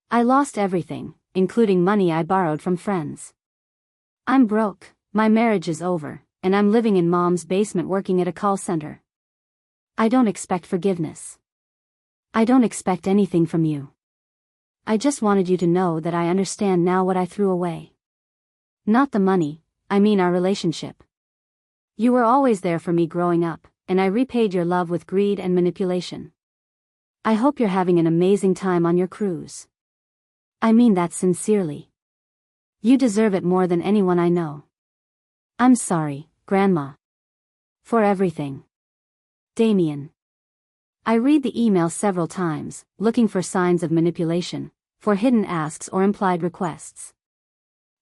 I lost everything, including money I borrowed from friends. I'm broke, my marriage is over, and I'm living in Mom's basement working at a call center. I don't expect forgiveness. I don't expect anything from you. I just wanted you to know that I understand now what I threw away. Not the money, I mean our relationship. You were always there for me growing up, and I repaid your love with greed and manipulation. I hope you're having an amazing time on your cruise. I mean that sincerely. You deserve it more than anyone I know. I'm sorry, Grandma. For everything. Damien." I read the email several times, looking for signs of manipulation, for hidden asks or implied requests.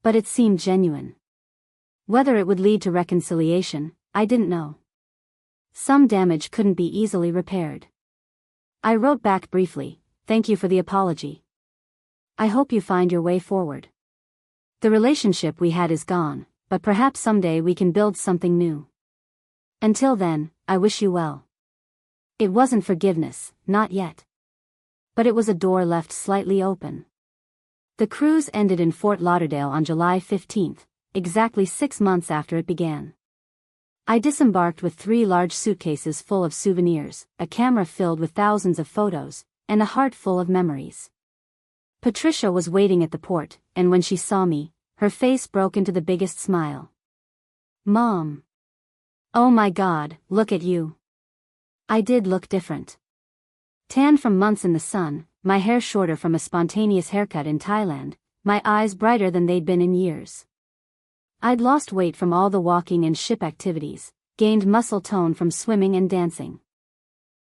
But it seemed genuine. Whether it would lead to reconciliation, I didn't know. Some damage couldn't be easily repaired. I wrote back briefly, "Thank you for the apology. I hope you find your way forward. The relationship we had is gone, but perhaps someday we can build something new. Until then, I wish you well." It wasn't forgiveness, not yet. But it was a door left slightly open. The cruise ended in Fort Lauderdale on July 15th, exactly 6 months after it began. I disembarked with 3 large suitcases full of souvenirs, a camera filled with thousands of photos, and a heart full of memories. Patricia was waiting at the port, and when she saw me, her face broke into the biggest smile. "Mom. Oh my God, look at you." I did look different. Tan from months in the sun, my hair shorter from a spontaneous haircut in Thailand, my eyes brighter than they'd been in years. I'd lost weight from all the walking and ship activities, gained muscle tone from swimming and dancing.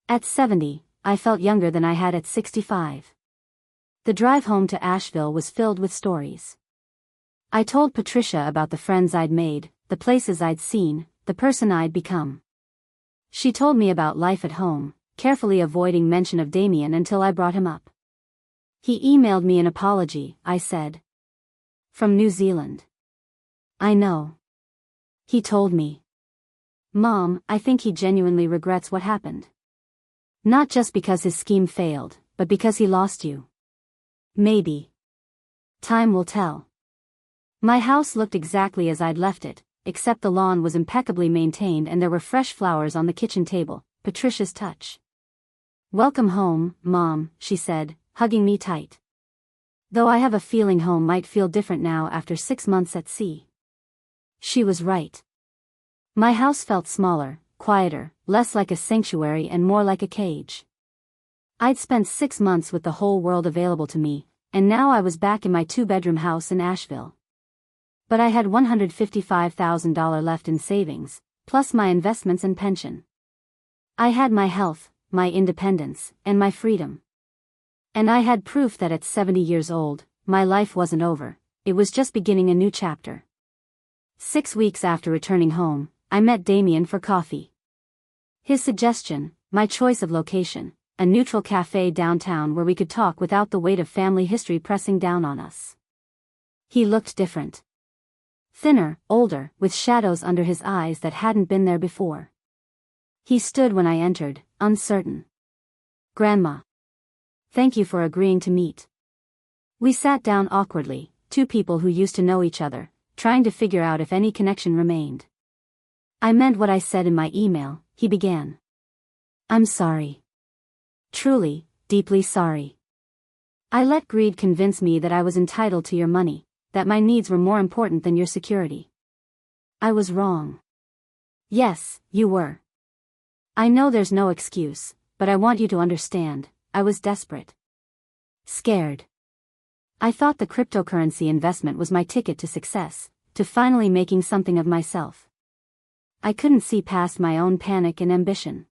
At 70, I felt younger than I had at 65. The drive home to Asheville was filled with stories. I told Patricia about the friends I'd made, the places I'd seen, the person I'd become. She told me about life at home, carefully avoiding mention of Damien until I brought him up. He emailed me an apology, I said. From New Zealand. I know. He told me. Mom, I think he genuinely regrets what happened. Not just because his scheme failed, but because he lost you. Maybe. Time will tell. My house looked exactly as I'd left it, except the lawn was impeccably maintained and there were fresh flowers on the kitchen table, Patricia's touch. Welcome home, Mom, she said, hugging me tight. Though I have a feeling home might feel different now after 6 months at sea. She was right. My house felt smaller, quieter, less like a sanctuary and more like a cage. I'd spent 6 months with the whole world available to me, and now I was back in my 2-bedroom house in Asheville. But I had $155,000 left in savings, plus my investments and pension. I had my health, my independence, and my freedom. And I had proof that at 70 years old, my life wasn't over, it was just beginning a new chapter. 6 weeks after returning home, I met Damien for coffee. His suggestion, my choice of location, a neutral cafe downtown where we could talk without the weight of family history pressing down on us. He looked different. Thinner, older, with shadows under his eyes that hadn't been there before. He stood when I entered, uncertain. Grandma. Thank you for agreeing to meet. We sat down awkwardly, two people who used to know each other, trying to figure out if any connection remained. I meant what I said in my email, he began. I'm sorry. Truly, deeply sorry. I let greed convince me that I was entitled to your money, that my needs were more important than your security. I was wrong. Yes, you were. I know there's no excuse, but I want you to understand, I was desperate. Scared. I thought the cryptocurrency investment was my ticket to success, to finally making something of myself. I couldn't see past my own panic and ambition.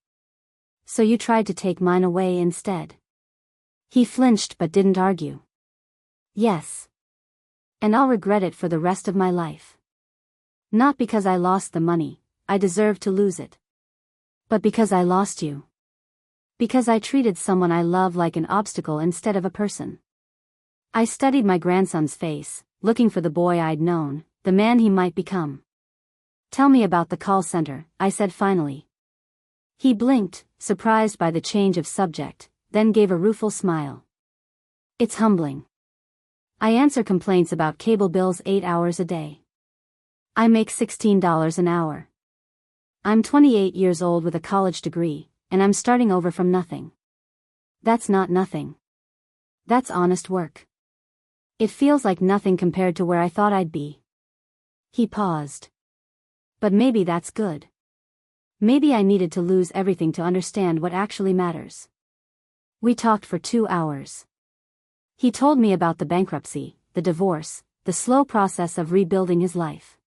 So you tried to take mine away instead. He flinched but didn't argue. Yes. And I'll regret it for the rest of my life. Not because I lost the money, I deserved to lose it. But because I lost you. Because I treated someone I love like an obstacle instead of a person. I studied my grandson's face, looking for the boy I'd known, the man he might become. Tell me about the call center, I said finally. He blinked, surprised by the change of subject, then gave a rueful smile. It's humbling. I answer complaints about cable bills 8 hours a day. I make $16 an hour. I'm 28 years old with a college degree, and I'm starting over from nothing. That's not nothing. That's honest work. It feels like nothing compared to where I thought I'd be. He paused. But maybe that's good. Maybe I needed to lose everything to understand what actually matters. We talked for 2 hours. He told me about the bankruptcy, the divorce, the slow process of rebuilding his life.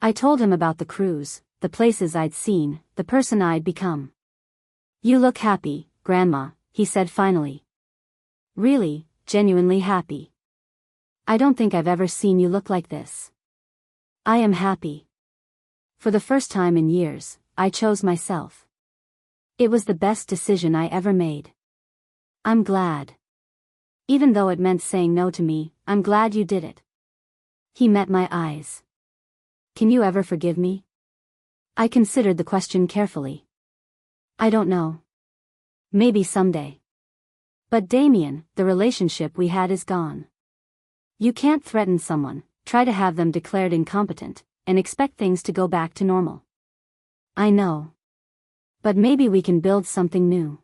I told him about the cruise, the places I'd seen, the person I'd become. You look happy, Grandma, he said finally. Really, genuinely happy. I don't think I've ever seen you look like this. I am happy. For the first time in years, I chose myself. It was the best decision I ever made. I'm glad. Even though it meant saying no to me, I'm glad you did it. He met my eyes. Can you ever forgive me? I considered the question carefully. I don't know. Maybe someday. But Damien, the relationship we had is gone. You can't threaten someone, try to have them declared incompetent, and expect things to go back to normal. I know. But maybe we can build something new.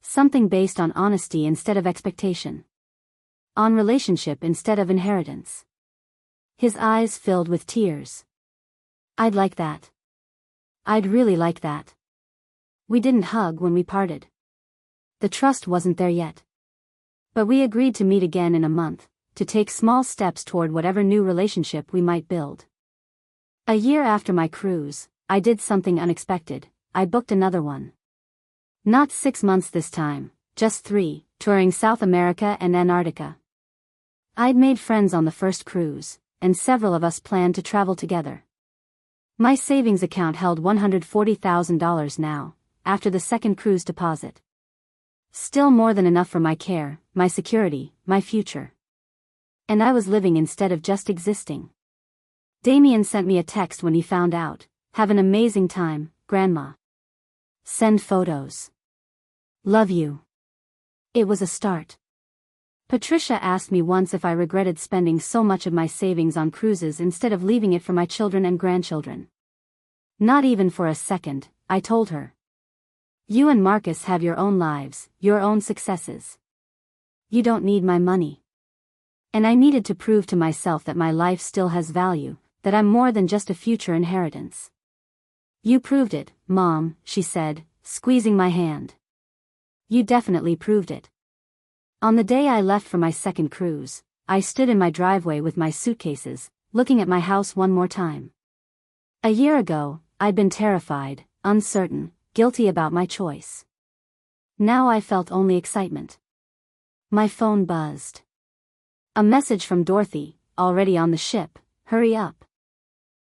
Something based on honesty instead of expectation. On relationship instead of inheritance. His eyes filled with tears. I'd like that. I'd really like that. We didn't hug when we parted. The trust wasn't there yet. But we agreed to meet again in a month, to take small steps toward whatever new relationship we might build. A year after my cruise, I did something unexpected. I booked another one. Not 6 months this time, just 3, touring South America and Antarctica. I'd made friends on the first cruise, and several of us planned to travel together. My savings account held $140,000 now, after the second cruise deposit. Still more than enough for my care, my security, my future. And I was living instead of just existing. Damien sent me a text when he found out. Have an amazing time, Grandma. Send photos. Love you. It was a start. Patricia asked me once if I regretted spending so much of my savings on cruises instead of leaving it for my children and grandchildren. Not even for a second, I told her. You and Marcus have your own lives, your own successes. You don't need my money. And I needed to prove to myself that my life still has value, that I'm more than just a future inheritance. You proved it, Mom, she said, squeezing my hand. You definitely proved it. On the day I left for my second cruise, I stood in my driveway with my suitcases, looking at my house one more time. A year ago, I'd been terrified, uncertain, guilty about my choice. Now I felt only excitement. My phone buzzed. A message from Dorothy, already on the ship. Hurry up.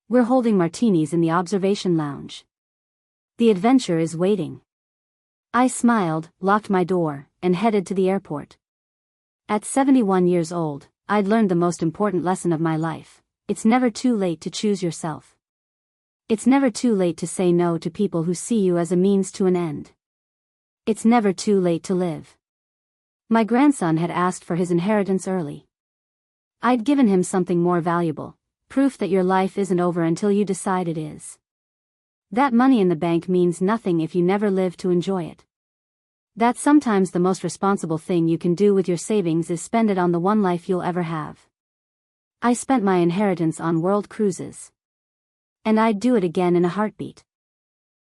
We're holding martinis in the observation lounge. The adventure is waiting. I smiled, locked my door, and headed to the airport. At 71 years old, I'd learned the most important lesson of my life. It's never too late to choose yourself. It's never too late to say no to people who see you as a means to an end. It's never too late to live. My grandson had asked for his inheritance early. I'd given him something more valuable, proof that your life isn't over until you decide it is. That money in the bank means nothing if you never live to enjoy it. That sometimes the most responsible thing you can do with your savings is spend it on the one life you'll ever have. I spent my inheritance on world cruises. And I'd do it again in a heartbeat.